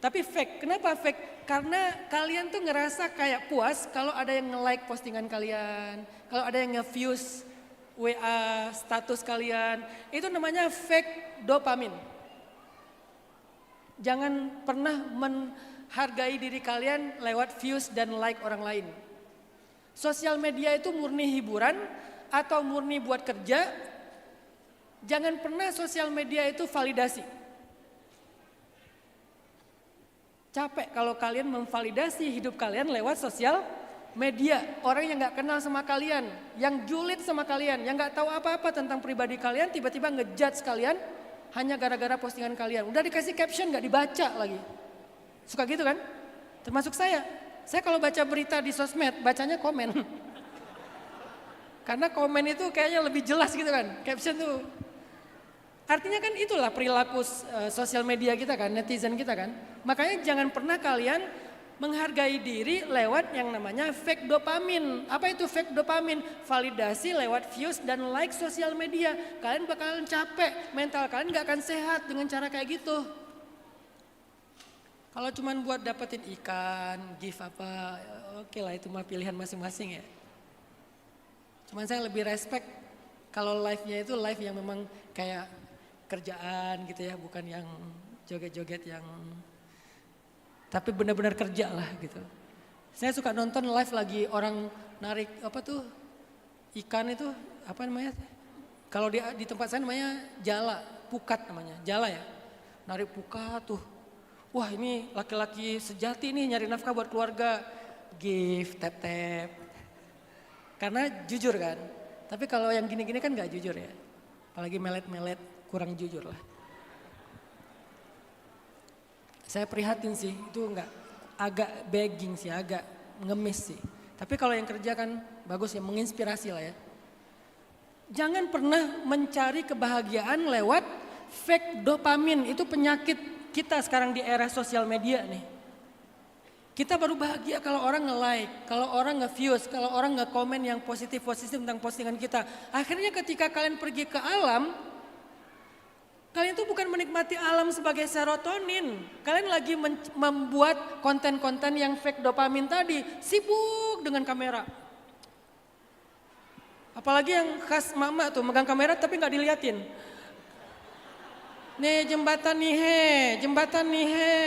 Tapi fake, kenapa fake? Karena kalian tuh ngerasa kayak puas kalau ada yang nge-like postingan kalian, kalau ada yang nge-views WA status kalian, itu namanya fake dopamin. Jangan pernah menghargai diri kalian lewat views dan like orang lain. Sosial media itu murni hiburan atau murni buat kerja. Jangan pernah sosial media itu validasi. Capek kalau kalian memvalidasi hidup kalian lewat sosial media, orang yang gak kenal sama kalian, yang julid sama kalian, yang gak tahu apa-apa tentang pribadi kalian, tiba-tiba ngejudge kalian hanya gara-gara postingan kalian. Udah dikasih caption gak dibaca lagi. Suka gitu kan? Termasuk saya. Saya kalau baca berita di sosmed, bacanya komen. Karena komen itu kayaknya lebih jelas gitu kan, caption tuh. Artinya kan itulah perilaku sosial media kita kan, netizen kita kan. Makanya jangan pernah kalian menghargai diri lewat yang namanya fake dopamin. Apa itu fake dopamin? Validasi lewat views dan like sosial media. Kalian bakalan capek, mental kalian gak akan sehat dengan cara kayak gitu. Kalau cuman buat dapetin ikan, gift apa, oke lah itu mah pilihan masing-masing ya. Cuman saya lebih respect kalau live-nya itu live yang memang kayak kerjaan gitu ya, bukan yang joget-joget yang tapi benar-benar kerja lah gitu. Saya suka nonton live lagi orang narik apa tuh ikan itu apa namanya? Kalau di tempat saya namanya jala, pukat namanya, jala ya. Narik pukat tuh. Wah ini laki-laki sejati nih nyari nafkah buat keluarga. Gift, tap-tap. Karena jujur kan. Tapi kalau yang gini-gini kan gak jujur ya. Apalagi melet-melet kurang jujur lah. Saya prihatin sih, itu enggak agak begging sih, agak ngemis sih. Tapi kalau yang kerja kan bagus ya, menginspirasi lah ya. Jangan pernah mencari kebahagiaan lewat fake dopamin, itu penyakit kita sekarang di era sosial media nih. Kita baru bahagia kalau orang nge-like, kalau orang nge-views, kalau orang nge-komen yang positif-positif tentang postingan kita. Akhirnya ketika kalian pergi ke alam, kalian tuh bukan menikmati alam sebagai serotonin. Kalian lagi membuat konten-konten yang fake dopamin tadi. Sibuk dengan kamera. Apalagi yang khas mama tuh megang kamera tapi gak diliatin. Nih jembatan nih he, jembatan nih he.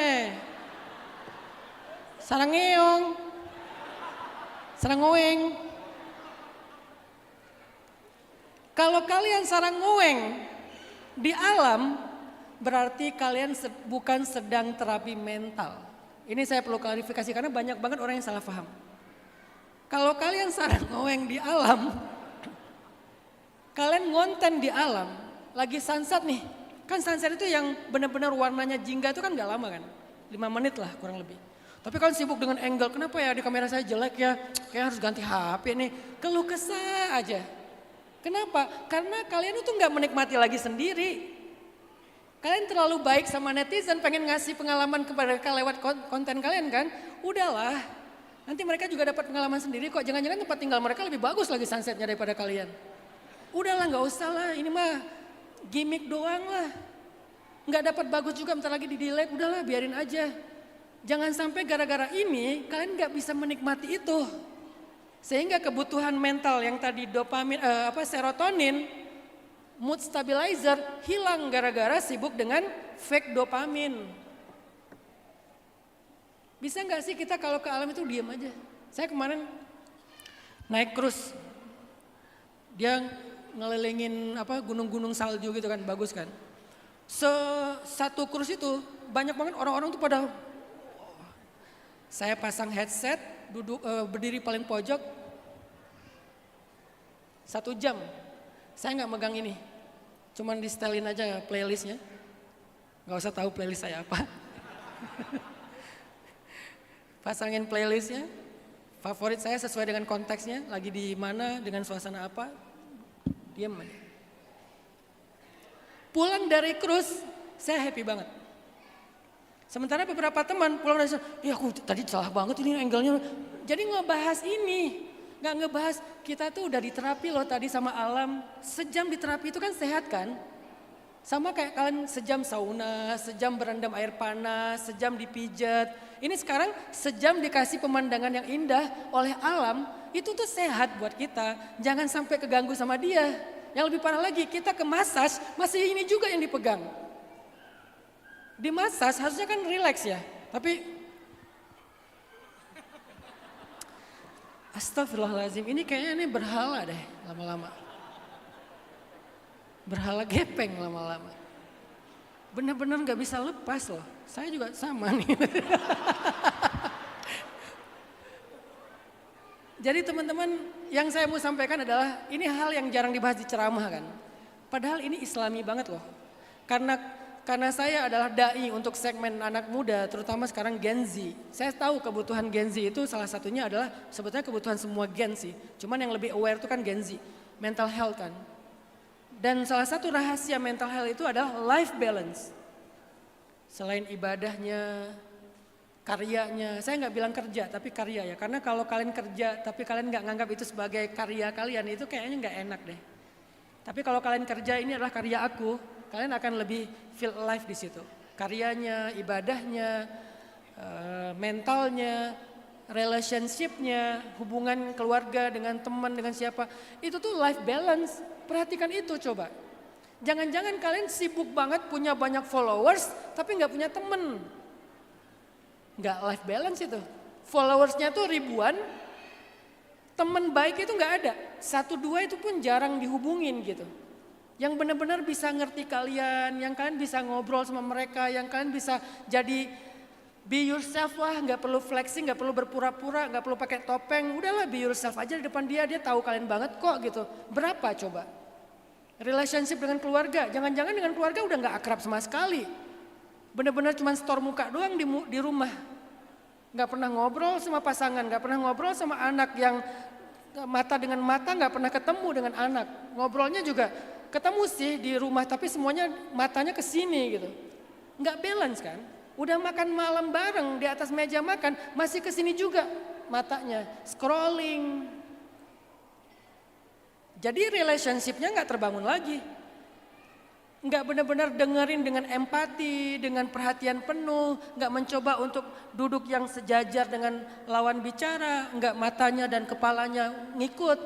Sarang ngeong. Sarang ngoeng. Kalau kalian sarang ngoeng di alam berarti kalian bukan sedang terapi mental. Ini saya perlu klarifikasi karena banyak banget orang yang salah paham. Kalau kalian sarang ngoeng di alam, kalian ngonten di alam, lagi sunset nih. Kan sunset itu yang benar-benar warnanya jingga itu kan gak lama kan, 5 menit lah kurang lebih. Tapi kalian sibuk dengan angle, kenapa ya di kamera saya jelek ya, kayak harus ganti HP nih. Keluh kesah aja. Kenapa? Karena kalian itu gak menikmati lagi sendiri. Kalian terlalu baik sama netizen, pengen ngasih pengalaman kepada mereka lewat konten kalian kan. Udahlah, nanti mereka juga dapat pengalaman sendiri kok. Jangan-jangan tempat tinggal mereka lebih bagus lagi sunsetnya daripada kalian. Udahlah gak usah lah, ini mah gimmick doang lah. Gak dapat bagus juga, bentar lagi di delete, udahlah biarin aja. Jangan sampai gara-gara ini kalian gak bisa menikmati itu. Sehingga kebutuhan mental yang tadi dopamin, serotonin, mood stabilizer hilang gara-gara sibuk dengan fake dopamin. Bisa nggak sih kita kalau ke alam itu diam aja? Saya kemarin naik cruise, dia ngelilingin gunung-gunung salju gitu kan, bagus kan. Satu cruise itu banyak banget orang-orang tuh pada. Saya pasang headset, duduk berdiri paling pojok, 1 jam. Saya nggak megang ini, cuman di setelin aja playlistnya. Nggak usah tahu playlist saya apa. Pasangin playlistnya, favorit saya sesuai dengan konteksnya, lagi di mana, dengan suasana apa, diam aja. Pulang dari cruise, saya happy banget. Sementara beberapa teman pulang dari sana, ya aku tadi salah banget ini angle-nya. Jadi ngebahas ini, gak ngebahas kita tuh udah diterapi loh tadi sama alam. Sejam di terapi itu kan sehat kan? Sama kayak kalian sejam sauna, sejam berendam air panas, sejam dipijat. Ini sekarang sejam dikasih pemandangan yang indah oleh alam, itu tuh sehat buat kita. Jangan sampai keganggu sama dia. Yang lebih parah lagi, kita ke massage, masih ini juga yang dipegang. Di massage harusnya kan relax ya, tapi astagfirullahaladzim, ini kayaknya ini berhala deh lama-lama. Berhala gepeng lama-lama. Bener-bener gak bisa lepas loh, saya juga sama nih. Jadi teman-teman, yang saya mau sampaikan adalah ini hal yang jarang dibahas di ceramah kan. Padahal ini islami banget loh. Karena saya adalah dai untuk segmen anak muda, terutama sekarang Gen Z. Saya tahu kebutuhan Gen Z itu salah satunya adalah sebetulnya kebutuhan semua Gen sih. Cuman yang lebih aware itu kan Gen Z, mental health kan. Dan salah satu rahasia mental health itu adalah life balance. Selain ibadahnya, karyanya, saya nggak bilang kerja tapi karya ya. Karena kalau kalian kerja tapi kalian nggak nganggap itu sebagai karya kalian, itu kayaknya nggak enak deh. Tapi kalau kalian kerja ini adalah karya aku, kalian akan lebih feel alive di situ. Karyanya, ibadahnya, mentalnya, relationship-nya, hubungan keluarga dengan teman, dengan siapa. Itu tuh life balance. Perhatikan itu coba. Jangan-jangan kalian sibuk banget punya banyak followers tapi nggak punya teman. Nggak life balance itu. Followersnya tuh ribuan, teman baik itu nggak ada. 1-2 itu pun jarang dihubungin gitu. Yang benar-benar bisa ngerti kalian, yang kalian bisa ngobrol sama mereka, yang kalian bisa jadi be yourself lah, nggak perlu flexing, nggak perlu berpura-pura, nggak perlu pakai topeng. Udahlah be yourself aja di depan dia tahu kalian banget kok gitu. Berapa coba? Relationship dengan keluarga, jangan-jangan dengan keluarga udah nggak akrab sama sekali. Benar-benar cuma store muka doang di rumah. Nggak pernah ngobrol sama pasangan, nggak pernah ngobrol sama anak yang mata dengan mata, nggak pernah ketemu dengan anak. Ngobrolnya juga ketemu sih di rumah tapi semuanya matanya ke sini gitu. Nggak balance kan? Udah makan malam bareng di atas meja makan masih ke sini juga matanya, scrolling. Jadi relationship-nya nggak terbangun lagi. Nggak benar-benar dengerin dengan empati, dengan perhatian penuh, nggak mencoba untuk duduk yang sejajar dengan lawan bicara, nggak matanya dan kepalanya ngikut.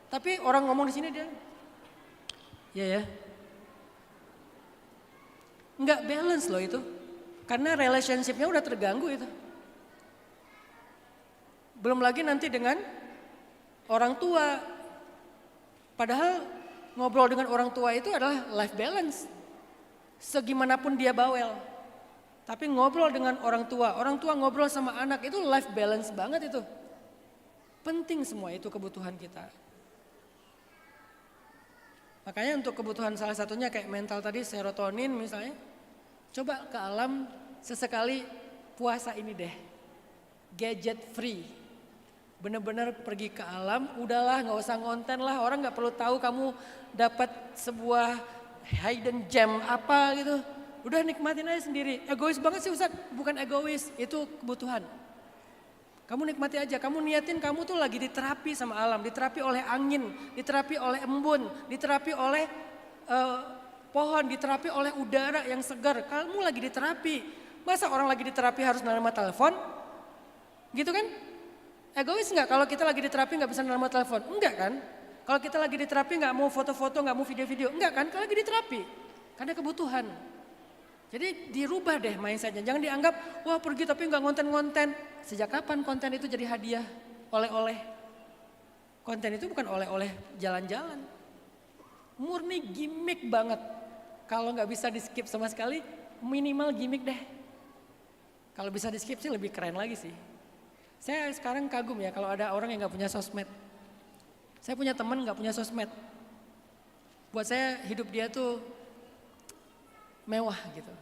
Tapi orang ngomong di sini dia, ya, nggak balance loh itu, karena relationship-nya udah terganggu itu. Belum lagi nanti dengan orang tua, padahal ngobrol dengan orang tua itu adalah life balance. Segimanapun dia bawel. Tapi ngobrol dengan orang tua ngobrol sama anak itu life balance banget itu. Penting semua itu kebutuhan kita. Makanya untuk kebutuhan salah satunya kayak mental tadi, serotonin misalnya. Coba ke alam sesekali puasa ini deh. Gadget free. Bener-bener pergi ke alam, udahlah nggak usah ngonten lah, orang nggak perlu tahu kamu dapat sebuah hidden gem apa gitu. Udah nikmatin aja sendiri. Egois banget sih Ustaz, bukan egois, itu kebutuhan. Kamu nikmati aja, kamu niatin kamu tuh lagi diterapi sama alam, diterapi oleh angin, diterapi oleh embun, diterapi oleh pohon, diterapi oleh udara yang segar. Kamu lagi diterapi. Masa orang lagi diterapi harus nerima telepon? Gitu kan? Egois nggak kalau kita lagi di terapi nggak bisa nerima telepon? Enggak kan? Kalau kita lagi di terapi nggak mau foto-foto, nggak mau video-video? Enggak kan? Kalau lagi di terapi, karena kebutuhan. Jadi dirubah deh mindsetnya. Jangan dianggap, wah pergi tapi nggak ngonten-ngonten. Sejak kapan konten itu jadi hadiah? Oleh-oleh. Konten itu bukan oleh-oleh jalan-jalan. Murni gimmick banget. Kalau nggak bisa di skip sama sekali, minimal gimmick deh. Kalau bisa di skip sih lebih keren lagi sih. Saya sekarang kagum ya kalau ada orang yang gak punya sosmed. Saya punya teman gak punya sosmed. Buat saya hidup dia tuh mewah gitu.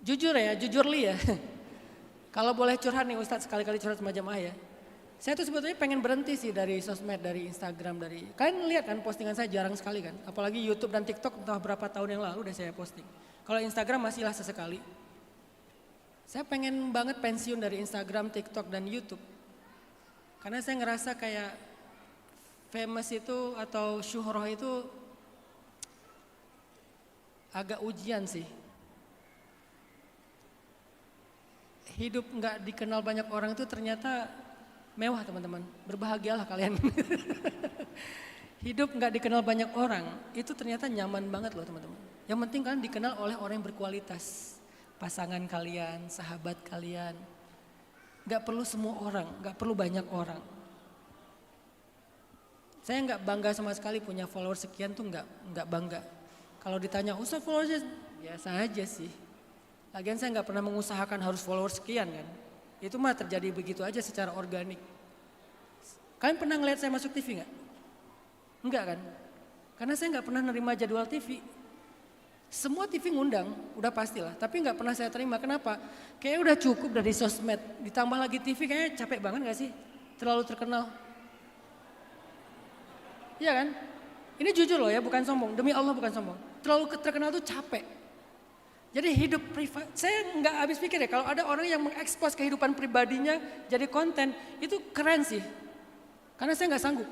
Jujur ya, jujur li ya. Kalau boleh curhat nih Ustadz, sekali-kali curhat sama jamaah ya. Saya tuh sebetulnya pengen berhenti sih dari sosmed, dari Instagram, dari... Kalian lihat kan postingan saya jarang sekali kan. Apalagi YouTube dan TikTok entah berapa tahun yang lalu udah saya posting. Kalau Instagram masihlah sesekali. Saya pengen banget pensiun dari Instagram, TikTok, dan YouTube. Karena saya ngerasa kayak famous itu atau syuhroh itu agak ujian sih. Hidup nggak dikenal banyak orang itu ternyata mewah teman-teman. Berbahagialah kalian. Hidup nggak dikenal banyak orang itu ternyata nyaman banget loh teman-teman. Yang penting kalian dikenal oleh orang yang berkualitas. Pasangan kalian, sahabat kalian. Gak perlu semua orang, gak perlu banyak orang. Saya gak bangga sama sekali punya follower sekian tuh gak bangga. Kalau ditanya, Ustaz followersnya biasa aja sih. Lagian saya gak pernah mengusahakan harus follower sekian kan. Itu mah terjadi begitu aja secara organik. Kalian pernah ngeliat saya masuk TV nggak? Enggak kan? Karena saya nggak pernah nerima jadwal TV. Semua TV ngundang, udah pastilah. Tapi nggak pernah saya terima. Kenapa? Kayaknya udah cukup dari sosmed. Ditambah lagi TV kayaknya capek banget nggak sih? Terlalu terkenal. Iya kan? Ini jujur loh ya, bukan sombong. Demi Allah bukan sombong. Terlalu terkenal tuh capek. Jadi hidup privat, saya nggak habis pikir ya. Kalau ada orang yang mengekspos kehidupan pribadinya jadi konten, itu keren sih. Karena saya nggak sanggup.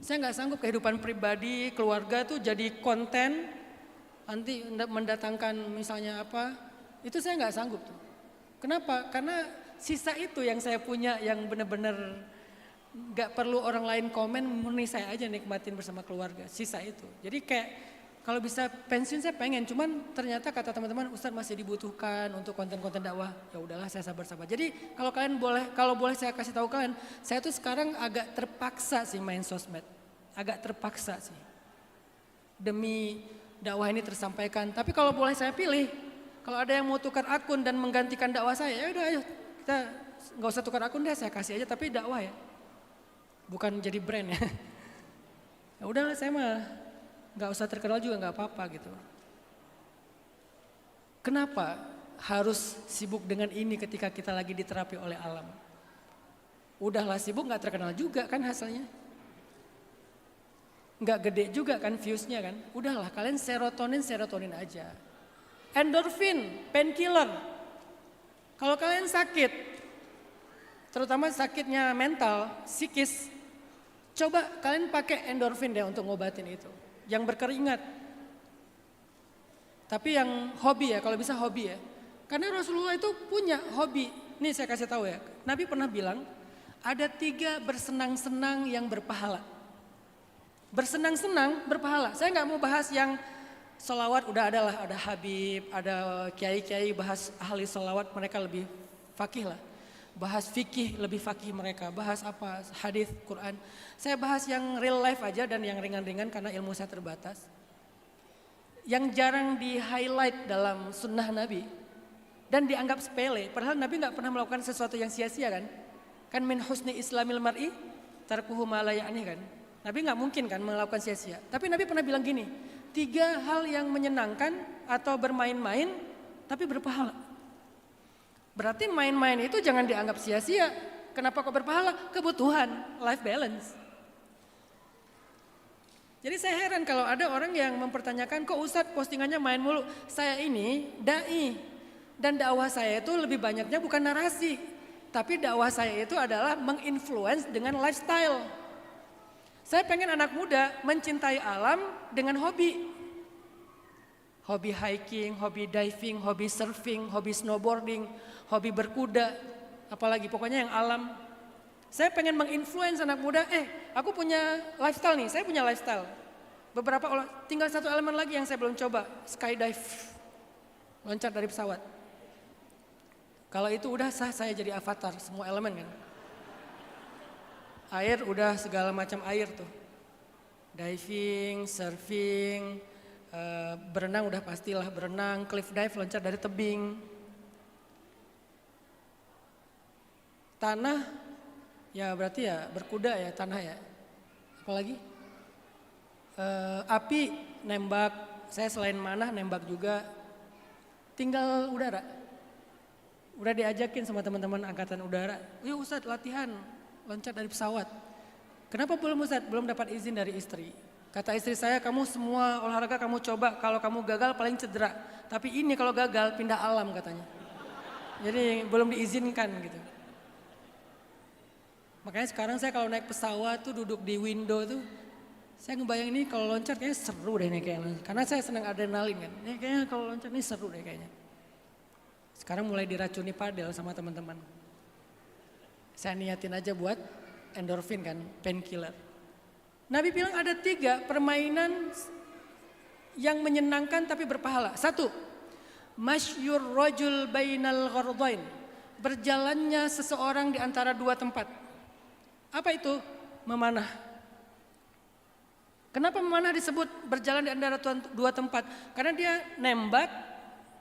Saya nggak sanggup kehidupan pribadi, keluarga tuh jadi konten, nanti mendatangkan misalnya apa, itu saya nggak sanggup tuh. Kenapa? Karena sisa itu yang saya punya yang benar-benar nggak perlu orang lain komen, murni saya aja nikmatin bersama keluarga, sisa itu. Jadi kayak kalau bisa pensiun saya pengen, cuman ternyata kata teman-teman Ustadz masih dibutuhkan untuk konten-konten dakwah. Ya udahlah saya sabar-sabar. Jadi kalau boleh saya kasih tahu kalian, saya tuh sekarang agak terpaksa sih main sosmed. Agak terpaksa sih. Demi dakwah ini tersampaikan. Tapi kalau boleh saya pilih, kalau ada yang mau tukar akun dan menggantikan dakwah saya, ya udah ayo kita nggak usah tukar akun deh, saya kasih aja tapi dakwah ya. Bukan jadi brand ya. Ya udahlah saya mah nggak usah terkenal juga nggak apa-apa gitu. Kenapa harus sibuk dengan ini ketika kita lagi diterapi oleh alam? Udahlah sibuk nggak terkenal juga kan hasilnya. Nggak gede juga kan viewsnya kan. Udahlah kalian serotonin aja. Endorfin, painkiller. Kalau kalian sakit, terutama sakitnya mental, psikis, coba kalian pakai endorfin deh untuk ngobatin itu. Yang berkeringat. Tapi yang hobi ya, kalau bisa hobi ya. Karena Rasulullah itu punya hobi. Nih saya kasih tahu ya, Nabi pernah bilang, ada 3 bersenang-senang yang berpahala. Bersenang-senang berpahala. Saya nggak mau bahas yang sholawat, udah ada Habib, ada kiai-kiai bahas ahli sholawat, mereka lebih fakih lah. Bahas fikih, lebih fakih mereka. Bahas apa? Hadis, Quran. Saya bahas yang real life aja dan yang ringan-ringan karena ilmu saya terbatas. Yang jarang di highlight dalam sunnah Nabi. Dan dianggap sepele. Padahal Nabi gak pernah melakukan sesuatu yang sia-sia kan. Kan min husni islamil mar'i tarkuhu ma la ya'ni kan. Nabi gak mungkin kan melakukan sia-sia. Tapi Nabi pernah bilang gini. 3 hal yang menyenangkan atau bermain-main tapi berpahala. Berarti main-main itu jangan dianggap sia-sia. Kenapa kok berpahala? Kebutuhan, life balance. Jadi saya heran kalau ada orang yang mempertanyakan, kok Ustadz postingannya main mulu? Saya ini dai. Dan dakwah saya itu lebih banyaknya bukan narasi. Tapi dakwah saya itu adalah menginfluence dengan lifestyle. Saya pengen anak muda mencintai alam dengan hobi. Hobi hiking, hobi diving, hobi surfing, hobi snowboarding, hobi berkuda, apalagi pokoknya yang alam. Saya pengen menginfluence anak muda, aku punya lifestyle nih, saya punya lifestyle. Tinggal 1 elemen lagi yang saya belum coba, skydive, loncat dari pesawat. Kalau itu udah sah saya jadi avatar, semua elemen kan. Air udah segala macam air tuh. Diving, surfing, berenang udah pastilah berenang, cliff dive, loncat dari tebing. Tanah, ya berarti ya berkuda ya tanah ya. Apalagi? Api, nembak, saya selain manah nembak juga. Tinggal udara. Udah diajakin sama teman-teman angkatan udara. Yuk Ustadz latihan, loncat dari pesawat. Kenapa belum Ustadz? Belum dapat izin dari istri. Kata istri saya, kamu semua olahraga kamu coba, kalau kamu gagal paling cedera. Tapi ini kalau gagal pindah alam katanya. Jadi belum diizinkan gitu. Makanya sekarang saya kalau naik pesawat tuh duduk di window tuh, saya ngebayang ini kalau loncat kayaknya seru deh nih kayaknya. Karena saya senang adrenalin kan. Ini kayaknya kalau loncat ini seru deh kayaknya. Sekarang mulai diracuni padel sama teman-teman. Saya niatin aja buat endorfin kan, painkiller. Nabi bilang ada 3 permainan yang menyenangkan tapi berpahala. 1, masyur rajul bainal ghardain. Berjalannya seseorang di antara 2 tempat. Apa itu? Memanah. Kenapa memanah disebut berjalan di antara 2 tempat? Karena dia nembak,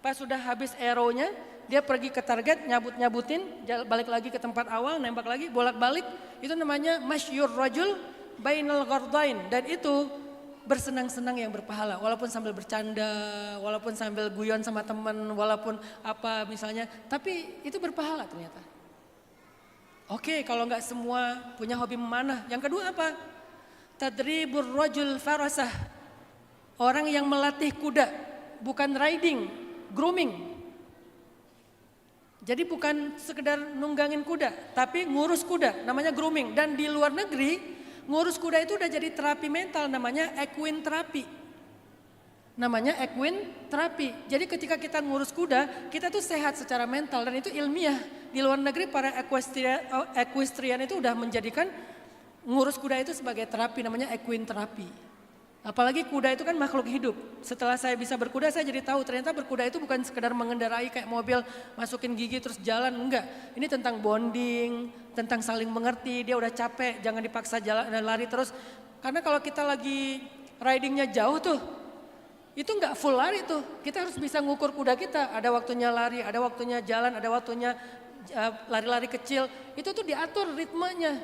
pas sudah habis arrow-nya, dia pergi ke target, nyabut-nyabutin, balik lagi ke tempat awal, nembak lagi, bolak-balik. Itu namanya masyur rajul bainal ghardain. Dan itu bersenang-senang yang berpahala. Walaupun sambil bercanda, walaupun sambil guyon sama teman, walaupun apa misalnya. Tapi itu berpahala ternyata. Oke, kalau nggak semua punya hobi memanah. Yang kedua apa? Tadribur rajul farasah. Orang yang melatih kuda. Bukan riding, grooming. Jadi bukan sekedar nunggangin kuda, tapi ngurus kuda, namanya grooming. Dan di luar negeri, ngurus kuda itu udah jadi terapi mental, namanya equine terapi. Namanya equine terapi. Jadi ketika kita ngurus kuda, kita tuh sehat secara mental dan itu ilmiah. Di luar negeri para equestrian itu udah menjadikan ngurus kuda itu sebagai terapi, namanya equine terapi. Apalagi kuda itu kan makhluk hidup. Setelah saya bisa berkuda saya jadi tahu ternyata berkuda itu bukan sekedar mengendarai kayak mobil masukin gigi terus jalan, enggak. Ini tentang bonding, tentang saling mengerti, dia udah capek jangan dipaksa jalan dan lari terus. Karena kalau kita lagi ridingnya jauh tuh, itu enggak full lari tuh. Kita harus bisa ngukur kuda kita, ada waktunya lari, ada waktunya jalan, ada waktunya lari-lari kecil. Itu tuh diatur ritmenya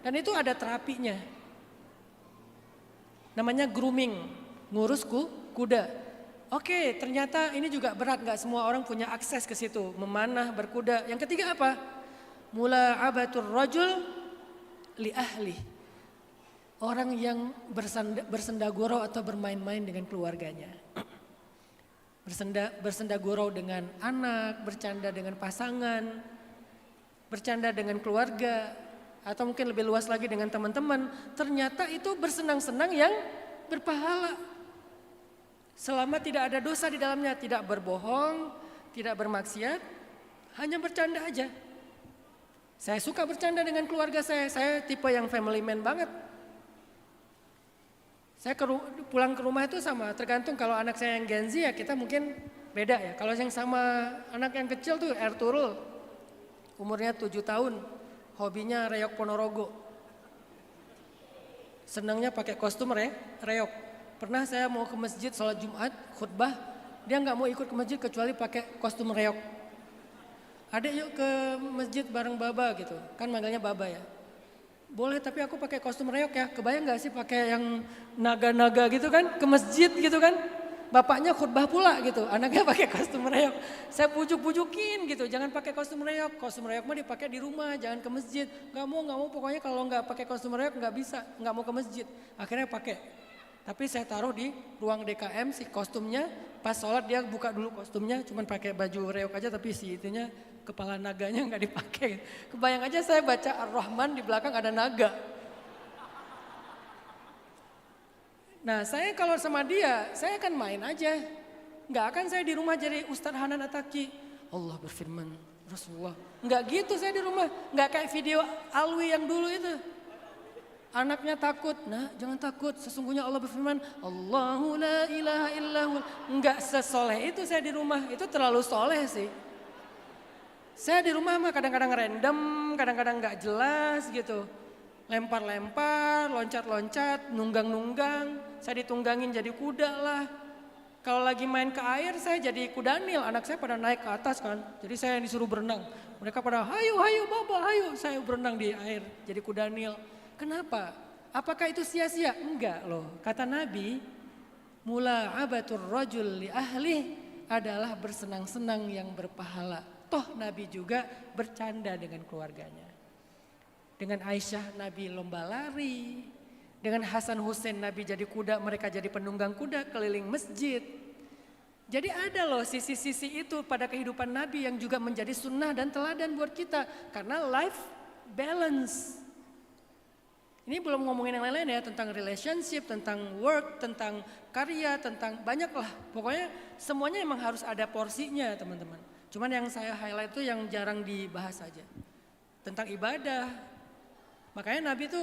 dan itu ada terapinya. Namanya grooming, ngurus kuda. Oke, ternyata ini juga berat, gak semua orang punya akses ke situ, memanah, berkuda. Yang ketiga apa? Mula'abatur rajul li ahli. Orang yang bersendagurau atau bermain-main dengan keluarganya. Bersendagurau dengan anak, bercanda dengan pasangan, bercanda dengan keluarga. Atau mungkin lebih luas lagi dengan teman-teman, ternyata itu bersenang-senang yang berpahala. Selama tidak ada dosa di dalamnya, tidak berbohong, tidak bermaksiat, hanya bercanda aja. Saya suka bercanda dengan keluarga saya tipe yang family man banget. Saya pulang ke rumah itu sama, tergantung kalau anak saya yang Gen Z ya kita mungkin beda ya. Kalau yang sama anak yang kecil tuh Ertuğrul, umurnya 7 tahun. Hobinya reok Ponorogo. Senangnya pakai kostum reok. Pernah saya mau ke masjid sholat Jumat, khutbah. Dia nggak mau ikut ke masjid kecuali pakai kostum reok. Adek yuk ke masjid bareng Baba gitu. Kan manggilnya Baba ya. Boleh tapi aku pakai kostum reok ya. Kebayang nggak sih pakai yang naga-naga gitu kan ke masjid gitu kan. Bapaknya khutbah pula gitu, anaknya pakai kostum reok. Saya pujuk-pujukin gitu, jangan pakai kostum reok. Kostum reok mah dipakai di rumah, jangan ke masjid. Gak mau, pokoknya kalau nggak pakai kostum reok nggak bisa, nggak mau ke masjid. Akhirnya pakai. Tapi saya taruh di ruang DKM si kostumnya. Pas sholat dia buka dulu kostumnya, cuman pakai baju reok aja tapi si itunya kepala naganya nggak dipakai. Kebayang aja saya baca Ar-Rahman di belakang ada naga. Nah saya kalau sama dia, saya akan main aja. Nggak akan saya di rumah jadi Ustadz Hanan Ataki. Allah berfirman, Rasulullah. Nggak gitu saya di rumah. Nggak kayak video Alwi yang dulu itu. Anaknya takut, nah jangan takut. Sesungguhnya Allah berfirman, Allahu la ilaha illahu. Nggak sesoleh itu saya di rumah. Itu terlalu soleh sih. Saya di rumah mah kadang-kadang random, kadang-kadang nggak jelas gitu. Lempar-lempar, loncat-loncat, nunggang-nunggang. Saya ditunggangin jadi kuda lah. Kalau lagi main ke air saya jadi kudanil. Anak saya pada naik ke atas kan. Jadi saya yang disuruh berenang. Mereka pada hayu baba hayu. Saya berenang di air jadi kudanil. Kenapa? Apakah itu sia-sia? Enggak loh. Kata Nabi, mula'abatur rajul li ahli adalah bersenang-senang yang berpahala. Toh Nabi juga bercanda dengan keluarganya. Dengan Aisyah Nabi lomba lari. Dengan Hasan Hussein Nabi jadi kuda, mereka jadi penunggang kuda keliling masjid. Jadi ada loh sisi-sisi itu pada kehidupan Nabi yang juga menjadi sunnah dan teladan buat kita. Karena life balance. Ini belum ngomongin yang lain-lain ya, tentang relationship, tentang work, tentang karya, tentang banyak lah. Pokoknya semuanya emang harus ada porsinya teman-teman. Cuman yang saya highlight itu yang jarang dibahas saja. Tentang ibadah. Makanya Nabi itu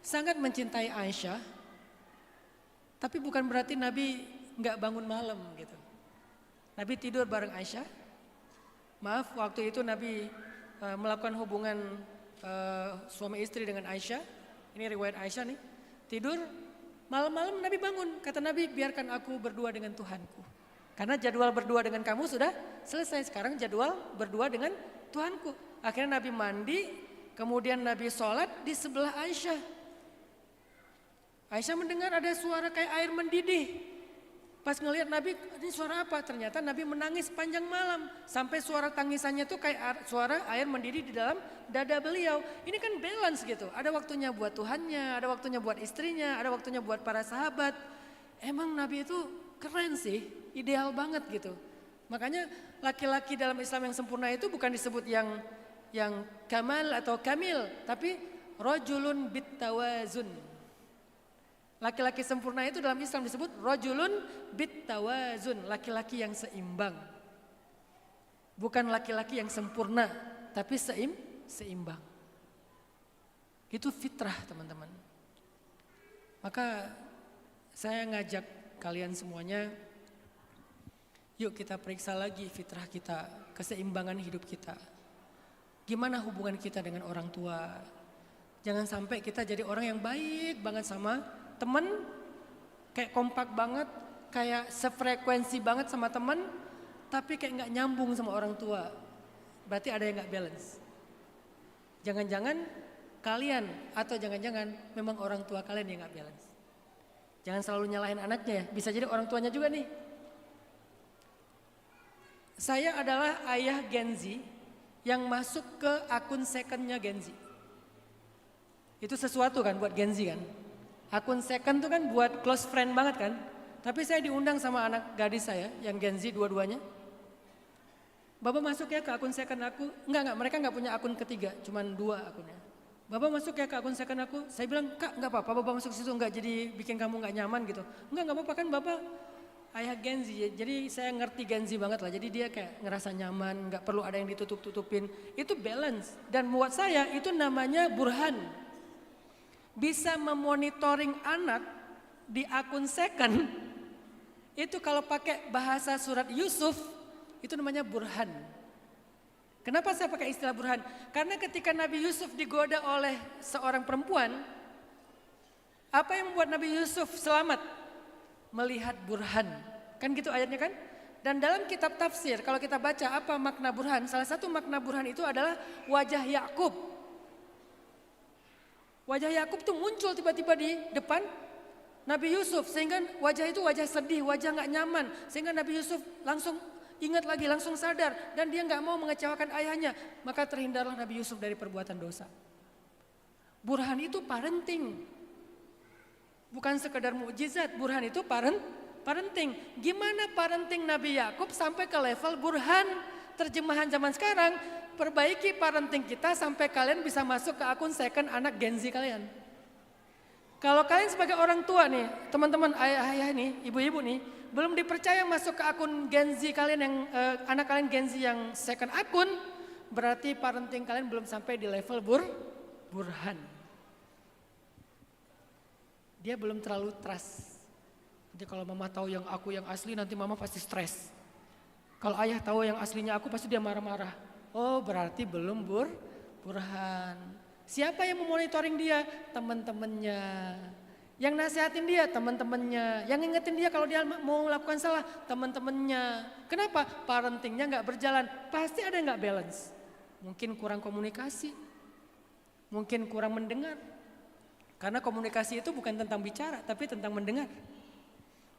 sangat mencintai Aisyah. Tapi bukan berarti Nabi nggak bangun malam gitu. Nabi tidur bareng Aisyah. Maaf waktu itu Nabi melakukan hubungan suami istri dengan Aisyah. Ini riwayat Aisyah nih. Tidur malam-malam Nabi bangun. Kata Nabi biarkan aku berdua dengan Tuhanku. Karena jadwal berdua dengan kamu sudah selesai. Sekarang jadwal berdua dengan Tuhanku. Akhirnya Nabi mandi, kemudian Nabi sholat di sebelah Aisyah. Aisyah mendengar ada suara kayak air mendidih. Pas ngelihat Nabi, ini suara apa? Ternyata Nabi menangis panjang malam. Sampai suara tangisannya tuh kayak suara air mendidih di dalam dada beliau. Ini kan balance gitu. Ada waktunya buat Tuhannya, ada waktunya buat istrinya, ada waktunya buat para sahabat. Emang Nabi itu keren sih, ideal banget gitu. Makanya laki-laki dalam Islam yang sempurna itu bukan disebut yang kamal atau kamil, tapi rajulun bittawazun. Laki-laki sempurna itu dalam Islam disebut rajulun bittawazun, laki-laki yang seimbang. Bukan laki-laki yang sempurna, tapi seimbang. Itu fitrah, teman-teman. Maka saya ngajak kalian semuanya, yuk kita periksa lagi fitrah kita, keseimbangan hidup kita. Gimana hubungan kita dengan orang tua? Jangan sampai kita jadi orang yang baik banget sama teman, kayak kompak banget, kayak sefrekuensi banget sama teman, tapi kayak nggak nyambung sama orang tua. Berarti ada yang nggak balance. Jangan-jangan kalian atau jangan-jangan memang orang tua kalian yang nggak balance. Jangan selalu nyalahin anaknya ya, bisa jadi orang tuanya juga nih. Saya adalah ayah Gen Z yang masuk ke akun secondnya Gen Z. Itu sesuatu kan buat Gen Z kan. Akun second tuh kan buat close friend banget kan. Tapi saya diundang sama anak gadis saya yang Gen Z dua-duanya. Bapak masuk ya ke akun second aku. Enggak, mereka enggak punya akun ketiga, cuman 2 akunnya. Bapak masuk ya ke akun second aku. Saya bilang, Kak enggak apa-apa Bapak masuk situ enggak jadi bikin kamu enggak nyaman gitu. Enggak apa-apa kan Bapak ayah Gen Z. Jadi saya ngerti Gen Z banget lah. Jadi dia kayak ngerasa nyaman, enggak perlu ada yang ditutup-tutupin. Itu balance. Dan buat saya itu namanya burhan. Bisa memonitoring anak di akun second. Itu kalau pakai bahasa surat Yusuf, itu namanya burhan. Kenapa saya pakai istilah burhan? Karena ketika Nabi Yusuf digoda oleh seorang perempuan, apa yang membuat Nabi Yusuf selamat? Melihat burhan. Kan gitu ayatnya kan? Dan dalam kitab tafsir, kalau kita baca apa makna burhan, salah satu makna burhan itu adalah wajah Yakub. Wajah Yakub tuh muncul tiba-tiba di depan Nabi Yusuf, sehingga wajah itu wajah sedih, wajah gak nyaman. Sehingga Nabi Yusuf langsung ingat lagi, langsung sadar, dan dia gak mau mengecewakan ayahnya. Maka terhindarlah Nabi Yusuf dari perbuatan dosa. Burhan itu parenting. Bukan sekedar mukjizat, burhan itu parenting. Gimana parenting Nabi Yakub sampai ke level burhan? Terjemahan zaman sekarang, perbaiki parenting kita sampai kalian bisa masuk ke akun second anak Gen Z kalian. Kalau kalian sebagai orang tua nih, teman-teman ayah-ayah nih, ibu-ibu nih, belum dipercaya masuk ke akun Gen Z kalian yang anak kalian Gen Z yang second akun, berarti parenting kalian belum sampai di level burhan. Dia belum terlalu trust. Nanti kalau mama tahu yang aku yang asli, nanti mama pasti stres. Kalau ayah tahu yang aslinya aku, pasti dia marah-marah. Oh, berarti belum burhan. Siapa yang memonitoring dia? Teman-temannya. Yang nasihatin dia? Teman-temannya. Yang ingetin dia kalau dia mau melakukan salah? Teman-temannya. Kenapa? Parentingnya nggak berjalan. Pasti ada yang nggak balance. Mungkin kurang komunikasi. Mungkin kurang mendengar. Karena komunikasi itu bukan tentang bicara, tapi tentang mendengar.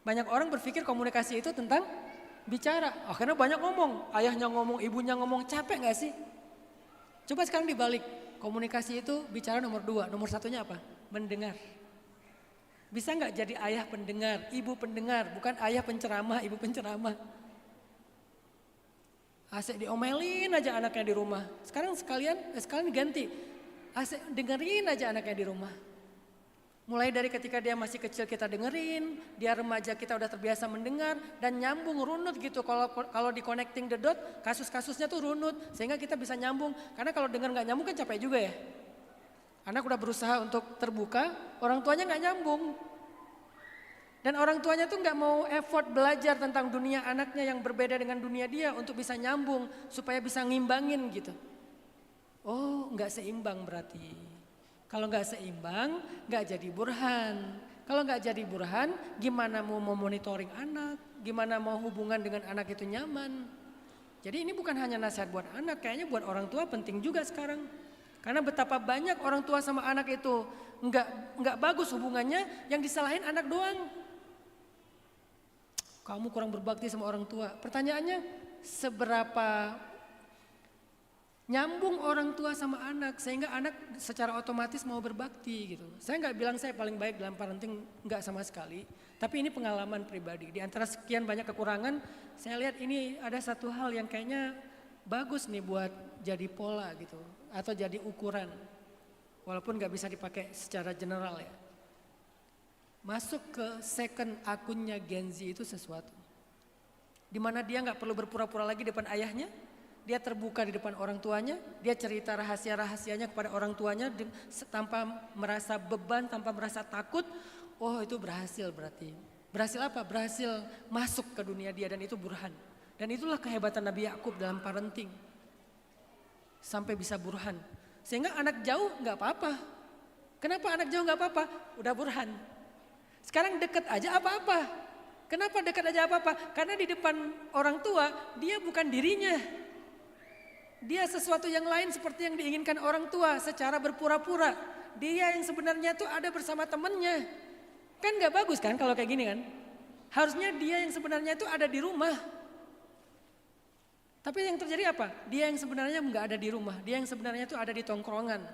Banyak orang berpikir komunikasi itu tentang bicara. Akhirnya banyak ngomong. Ayahnya ngomong, ibunya ngomong. Capek nggak sih? Coba sekarang dibalik. Komunikasi itu bicara nomor 2, nomor 1-nya apa? Mendengar. Bisa nggak jadi ayah pendengar, ibu pendengar, bukan ayah penceramah, ibu penceramah. Asik diomelin aja anaknya di rumah. Sekarang sekalian ganti, asik dengerin aja anaknya di rumah. Mulai dari ketika dia masih kecil kita dengerin, dia remaja kita udah terbiasa mendengar dan nyambung runut gitu. Kalau di connecting the dot, kasus-kasusnya tuh runut sehingga kita bisa nyambung. Karena kalau dengar nggak nyambung kan capek juga ya. Anak udah berusaha untuk terbuka, orang tuanya nggak nyambung. Dan orang tuanya tuh nggak mau effort belajar tentang dunia anaknya yang berbeda dengan dunia dia untuk bisa nyambung supaya bisa ngimbangin gitu. Oh, nggak seimbang berarti. Kalau nggak seimbang, nggak jadi burhan. Kalau nggak jadi burhan, gimana mau monitoring anak? Gimana mau hubungan dengan anak itu nyaman? Jadi ini bukan hanya nasihat buat anak, kayaknya buat orang tua penting juga sekarang. Karena betapa banyak orang tua sama anak itu nggak bagus hubungannya, yang disalahin anak doang. Kamu kurang berbakti sama orang tua. Pertanyaannya, seberapa nyambung orang tua sama anak sehingga anak secara otomatis mau berbakti gitu. Saya nggak bilang saya paling baik dalam parenting, nggak sama sekali. Tapi ini pengalaman pribadi. Di antara sekian banyak kekurangan, saya lihat ini ada satu hal yang kayaknya bagus nih buat jadi pola gitu. Atau jadi ukuran. Walaupun nggak bisa dipakai secara general ya. Masuk ke second akunnya Gen Z itu sesuatu. Dimana dia nggak perlu berpura-pura lagi depan ayahnya. Dia terbuka di depan orang tuanya, dia cerita rahasia-rahasianya kepada orang tuanya tanpa merasa beban, tanpa merasa takut. Oh itu berhasil berarti. Berhasil apa? Berhasil masuk ke dunia dia dan itu burhan. Dan itulah kehebatan Nabi Yakub dalam parenting. Sampai bisa burhan. Sehingga anak jauh nggak apa-apa. Kenapa anak jauh nggak apa-apa? Udah burhan. Sekarang deket aja apa-apa. Kenapa dekat aja apa-apa? Karena di depan orang tua dia bukan dirinya. Dia sesuatu yang lain seperti yang diinginkan orang tua secara berpura-pura. Dia yang sebenarnya tuh ada bersama temennya. Kan gak bagus kan kalau kayak gini kan. Harusnya dia yang sebenarnya tuh ada di rumah. Tapi yang terjadi apa? Dia yang sebenarnya gak ada di rumah. Dia yang sebenarnya tuh ada di tongkrongan.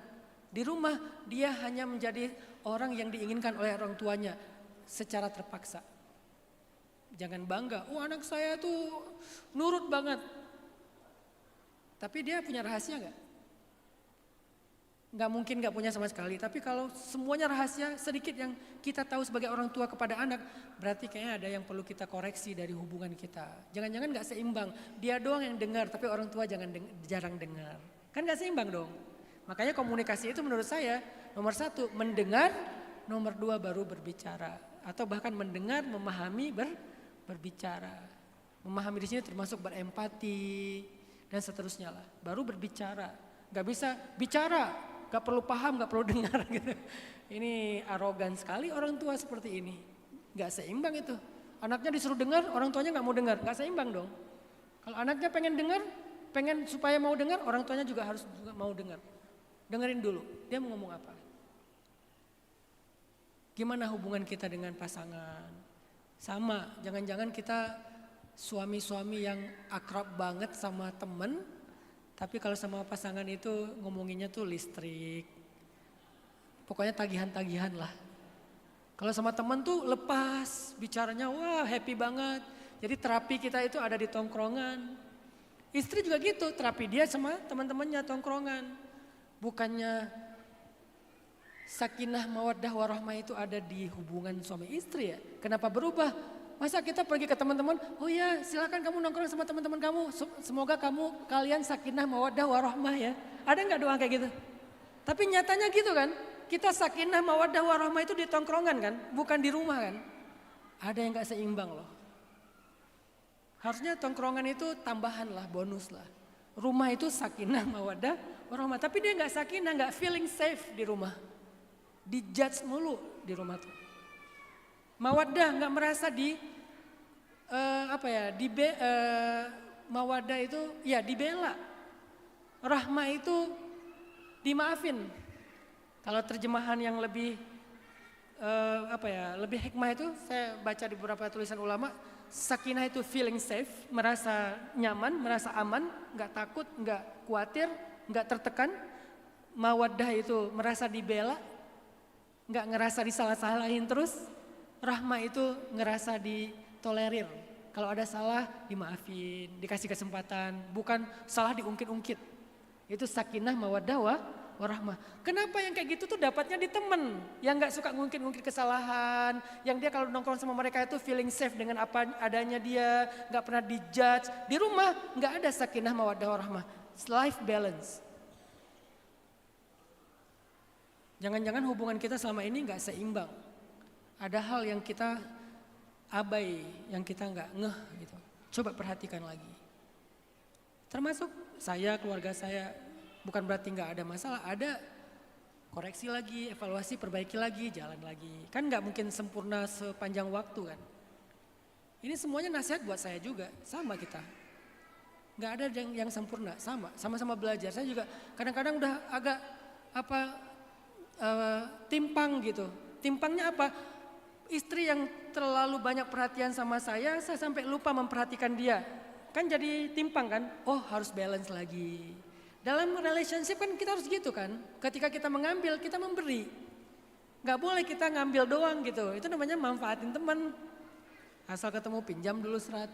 Di rumah dia hanya menjadi orang yang diinginkan oleh orang tuanya secara terpaksa. Jangan bangga, oh anak saya tuh nurut banget. Tapi dia punya rahasia gak? Gak mungkin gak punya sama sekali. Tapi kalau semuanya rahasia sedikit yang kita tahu sebagai orang tua kepada anak, berarti kayaknya ada yang perlu kita koreksi dari hubungan kita. Jangan-jangan gak seimbang. Dia doang yang dengar tapi orang tua jarang dengar. Kan gak seimbang dong. Makanya komunikasi itu menurut saya nomor 1 mendengar, nomor 2 baru berbicara. Atau bahkan mendengar, memahami, berbicara. Memahami di sini termasuk berempati. Dan seterusnya lah, baru berbicara. Gak bisa bicara, gak perlu paham, gak perlu dengar gitu. Ini arogan sekali orang tua seperti ini. Gak seimbang itu. Anaknya disuruh dengar, orang tuanya gak mau dengar. Gak seimbang dong. Kalau anaknya pengen dengar, pengen supaya mau dengar, orang tuanya juga harus mau dengar. Dengerin dulu, dia mau ngomong apa. Gimana hubungan kita dengan pasangan? Sama, jangan-jangan kita suami-suami yang akrab banget sama temen, tapi kalau sama pasangan itu ngomonginnya tuh listrik. Pokoknya tagihan-tagihan lah. Kalau sama temen tuh lepas, bicaranya wah happy banget. Jadi terapi kita itu ada di tongkrongan. Istri juga gitu, terapi dia sama teman-temannya tongkrongan. Bukannya sakinah mawaddah warahmah itu ada di hubungan suami istri ya. Kenapa berubah? Masa kita pergi ke teman-teman, oh ya silakan kamu nongkrong sama teman-teman kamu. Semoga kalian sakinah mawaddah warahmah ya. Ada nggak doa kayak gitu? Tapi nyatanya gitu kan. Kita sakinah mawaddah warahmah itu di tongkrongan kan, bukan di rumah kan. Ada yang nggak seimbang loh. Harusnya tongkrongan itu tambahan lah, bonus lah. Rumah itu sakinah mawaddah warahmah. Tapi dia nggak sakinah, nggak feeling safe di rumah. Dijudge mulu di rumah tuh. Mawaddah nggak merasa mawaddah itu ya dibela. Rahmah itu dimaafin. Kalau terjemahan yang lebih lebih hikmah itu saya baca di beberapa tulisan ulama, sakinah itu feeling safe, merasa nyaman, merasa aman, nggak takut, nggak khawatir, nggak tertekan. Mawaddah itu merasa dibela, nggak ngerasa disalah-salahin terus. Rahmah itu ngerasa ditolerir. Kalau ada salah dimaafin, dikasih kesempatan. Bukan salah diungkit-ungkit. Itu sakinah mawaddah warahmah. Kenapa yang kayak gitu tuh dapatnya di temen. Yang gak suka ngungkit-ngungkit kesalahan. Yang dia kalau nongkrong sama mereka itu feeling safe dengan apa adanya dia. Gak pernah dijudge. Di rumah gak ada sakinah mawaddah warahmah. Life balance. Jangan-jangan hubungan kita selama ini gak seimbang. Ada hal yang kita abai, yang kita nggak ngeh gitu. Coba perhatikan lagi. Termasuk saya, keluarga saya, bukan berarti nggak ada masalah, ada. koreksi lagi, evaluasi, perbaiki lagi, jalan lagi. Kan nggak mungkin sempurna sepanjang waktu kan. Ini semuanya nasihat buat saya juga, sama kita. Nggak ada yang sempurna, sama-sama belajar. Saya juga kadang-kadang udah agak timpang gitu. Timpangnya apa? Istri yang terlalu banyak perhatian sama saya sampai lupa memperhatikan dia. Kan jadi timpang kan? Oh harus balance lagi. Dalam relationship kan kita harus gitu kan? Ketika kita mengambil, kita memberi. Nggak boleh kita ngambil doang gitu. Itu namanya manfaatin teman. Asal ketemu pinjam dulu 100.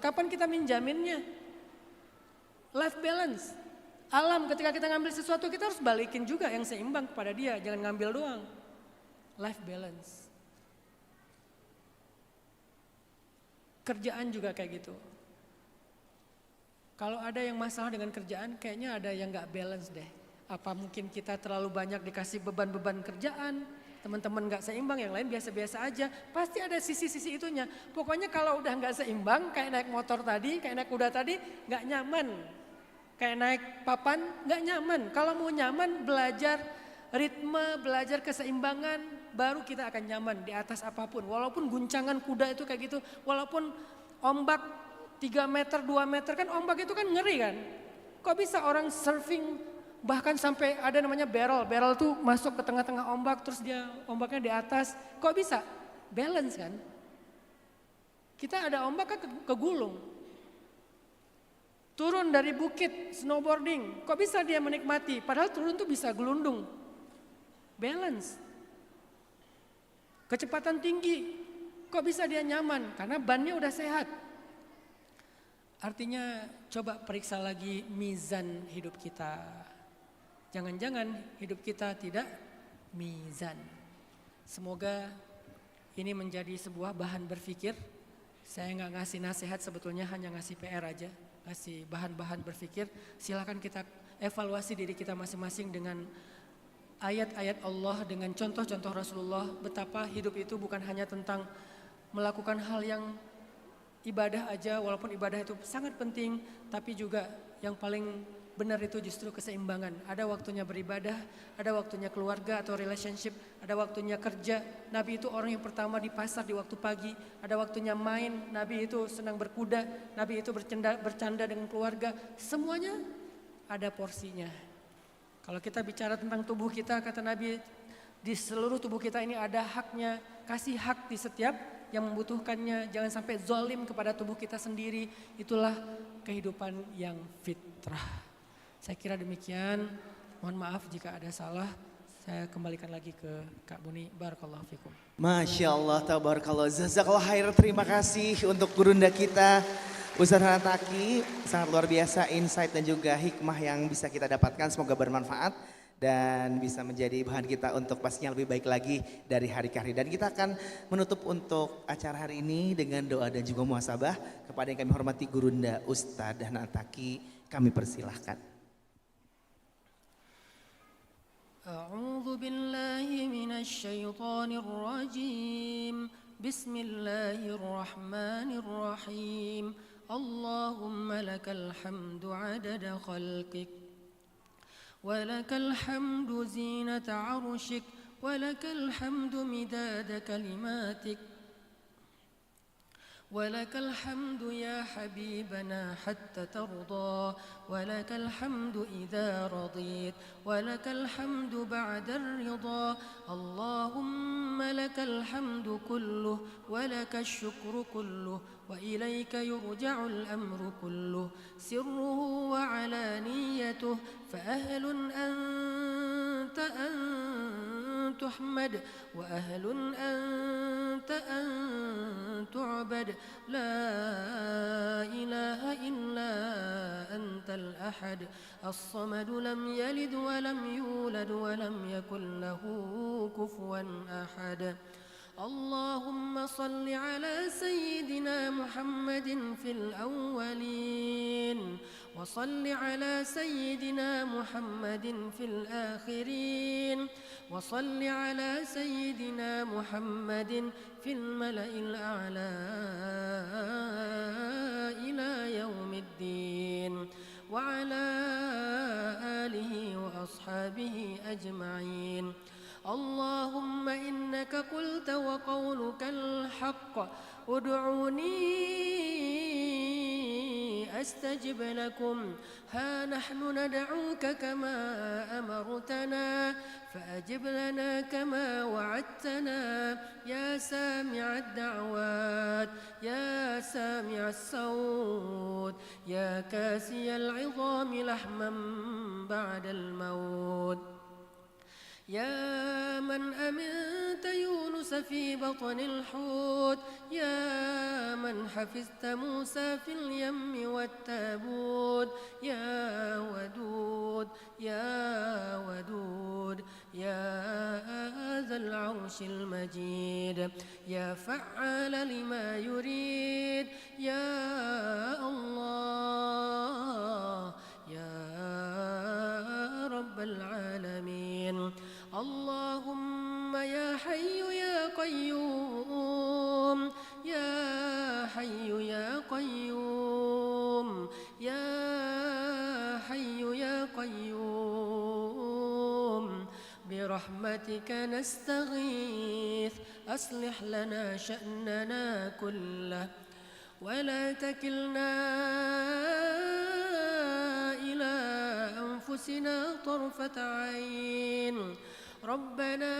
Kapan kita minjaminnya? Life balance. Alam ketika kita ngambil sesuatu kita harus balikin juga yang seimbang kepada dia. Jangan ngambil doang. Life balance. Kerjaan juga kayak gitu. Kalau ada yang masalah dengan kerjaan kayaknya ada yang gak balance deh. Apa mungkin kita terlalu banyak dikasih beban-beban kerjaan. Teman-teman gak seimbang, yang lain biasa-biasa aja. Pasti ada sisi-sisi itunya. Pokoknya kalau udah gak seimbang, kayak naik motor tadi, kayak naik kuda tadi, gak nyaman. Kayak naik papan, gak nyaman. Kalau mau nyaman, belajar ritme, belajar keseimbangan, baru kita akan nyaman di atas apapun. Walaupun guncangan kuda itu kayak gitu, walaupun ombak 3 meter, 2 meter kan ombak itu kan ngeri kan. Kok bisa orang surfing bahkan sampai ada namanya barrel tuh masuk ke tengah-tengah ombak terus dia ombaknya di atas, kok bisa? Balance kan. Kita ada ombak kan kegulung. Turun dari bukit snowboarding, kok bisa dia menikmati? Padahal turun tuh bisa gelundung. Balance. Kecepatan tinggi, kok bisa dia nyaman? Karena bannya udah sehat. Artinya coba periksa lagi mizan hidup kita. Jangan-jangan hidup kita tidak mizan. Semoga ini menjadi sebuah bahan berpikir. Saya nggak ngasih nasihat sebetulnya, hanya ngasih PR aja. Ngasih bahan-bahan berpikir. Silakan kita evaluasi diri kita masing-masing dengan ayat-ayat Allah, dengan contoh-contoh Rasulullah. Betapa hidup itu bukan hanya tentang melakukan hal yang ibadah aja, walaupun ibadah itu sangat penting, tapi juga yang paling benar itu justru keseimbangan. Ada waktunya beribadah, ada waktunya keluarga atau relationship, ada waktunya kerja. Nabi itu orang yang pertama di pasar di waktu pagi, ada waktunya main, Nabi itu senang berkuda, Nabi itu bercanda dengan keluarga. Semuanya ada porsinya. Kalau kita bicara tentang tubuh kita, kata Nabi, di seluruh tubuh kita ini ada haknya. Kasih hak di setiap yang membutuhkannya. Jangan sampai zalim kepada tubuh kita sendiri. Itulah kehidupan yang fitrah. Saya kira demikian. Mohon maaf jika ada salah. Saya kembalikan lagi ke Kak Buni. Barakallahu fikum. Masya Allah, tabarakallah. Jazakallah khair. Terima kasih untuk gurunda kita Ustaz Hanataki. Sangat luar biasa insight dan juga hikmah yang bisa kita dapatkan. Semoga bermanfaat dan bisa menjadi bahan kita untuk pastinya lebih baik lagi dari hari ke hari. Dan kita akan menutup untuk acara hari ini dengan doa dan juga muhasabah kepada yang kami hormati gurunda Ustaz Hanataki. Kami persilahkan. A'udzu billahi minasy syaithanir rajim. Bismillahirrahmanirrahim. Allahumma lakal hamdu 'adada khalqik wa lakal hamdu zinata 'arsyik wa lakal hamdu midada kalimatik. ولك الحمد يا حبيبنا حتى ترضى ولك الحمد إذا رضيت ولك الحمد بعد الرضا اللهم لك الحمد كله ولك الشكر كله وإليك يرجع الأمر كله سره وعلانيته فأهل أنت أن تحمد وأهل أنت أن تعبد لا إله إلا أنت الأحد الصمد لم يلد ولم يولد ولم يكن له كفوا أحد اللهم صل على سيدنا محمد في الأولين وصل على سيدنا محمد في الآخرين وصل على سيدنا محمد في الملأ الأعلى إلى يوم الدين وعلى آله وأصحابه وأصحابه أجمعين. اللهم إنك قلت وقولك الحق ادعوني أستجب لكم. ها نحن ندعوك كما أمرتنا فأجب لنا كما وعدتنا يا سامع الدعوات يا سامع الصوت يا كاسي العظام لحما بعد الموت. يا من أمنت يونس في بطن الحوت يا من حفظت موسى في اليم والتابوت يا ودود يا ودود يا ذا العرش المجيد يا فعال لما يريد يا الله يا رب العالمين. اللهم يا حي يا قيوم يا حي يا قيوم يا حي يا قيوم برحمتك نستغيث أصلح لنا شأننا كله ولا تكلنا إلى أنفسنا طرفة عين. ربنا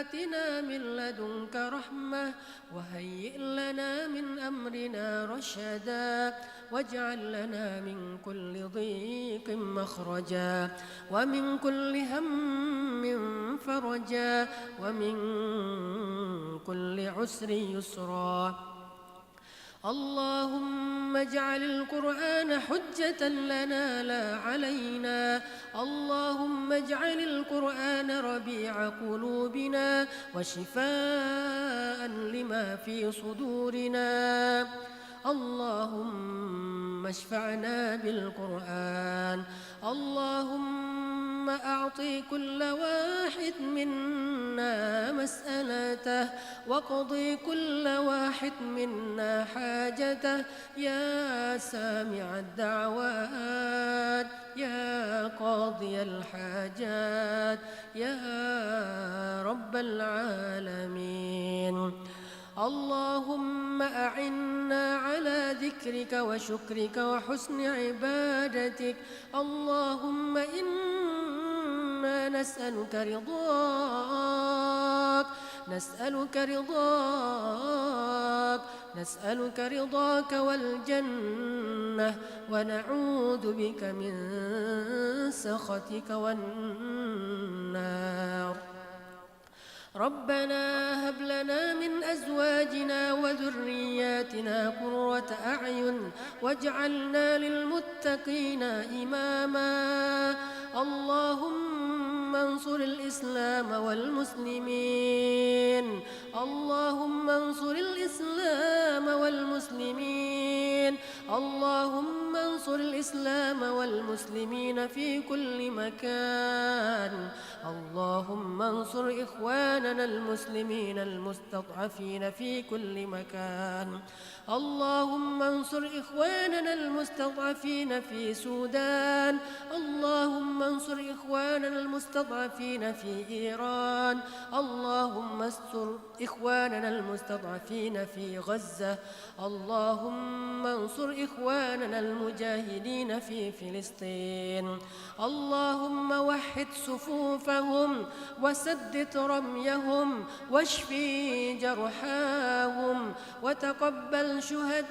آتنا من لدنك رحمة وهيئ لنا من أمرنا رشدا واجعل لنا من كل ضيق مخرجا ومن كل هم فرجا ومن كل عسر يسرا. اللهم اجعل القرآن حجة لنا لا علينا. اللهم اجعل القرآن ربيع قلوبنا وشفاء لما في صدورنا. اللهم اشفعنا بالقرآن. اللهم أعطي كل واحد منا مسألته واقضي كل واحد منا حاجته يا سامع الدعوات يا قاضي الحاجات يا رب العالمين. اللهم أعنا على ذكرك وشكرك وحسن عبادتك. اللهم إنا نسألك رضاك نسألك رضاك نسألك رضاك والجنة ونعوذ بك من سخطك والنار. ربنا هب لنا من أزواجنا وذرياتنا قرة أعين واجعلنا للمتقين إماما. اللهم انصر الإسلام والمسلمين. اللهم انصر الإسلام والمسلمين. اللهم انصر الإسلام والمسلمين في كل مكان. اللهم انصر إخواننا المسلمين المستضعفين في كل مكان. اللهم انصر إخواننا المستضعفين في السودان. اللهم انصر إخواننا المستضعفين في إيران. اللهم انصر إخواننا المستضعفين في غزة. اللهم انصر إخواننا المجاهدين في فلسطين. اللهم وحد صفوفهم وسدد رميهم واشفي جرحاهم وتقبل شهداءهم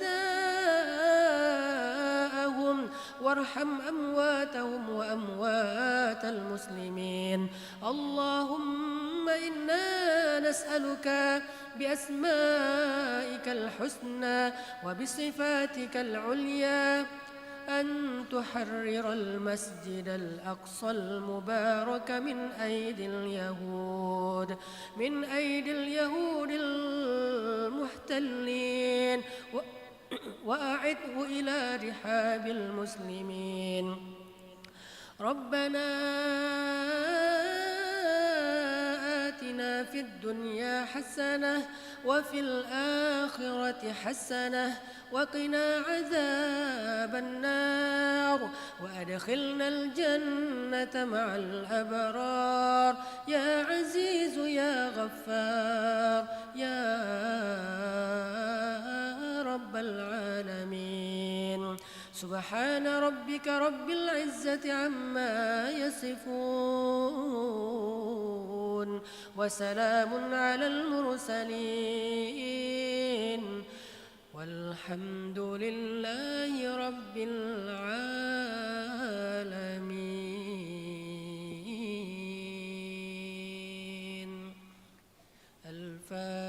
وارحم أمواتهم وأموات المسلمين. اللهم إنا نسألك بأسمائك الحسنى وبصفاتك العليا أن تحرر المسجد الأقصى المبارك من أيدي اليهود المحتلين وأعده إلى رحاب المسلمين. ربنا آتنا في الدنيا حسنة وفي الآخرة حسنة وقنا عذاب النار وأدخلنا الجنة مع الأبرار يا عزيز يا غفار يا رب العالمين. سبحان ربك رب العزة عما يصفون وسلام على المرسلين والحمد لله رب العالمين. الفاتحة.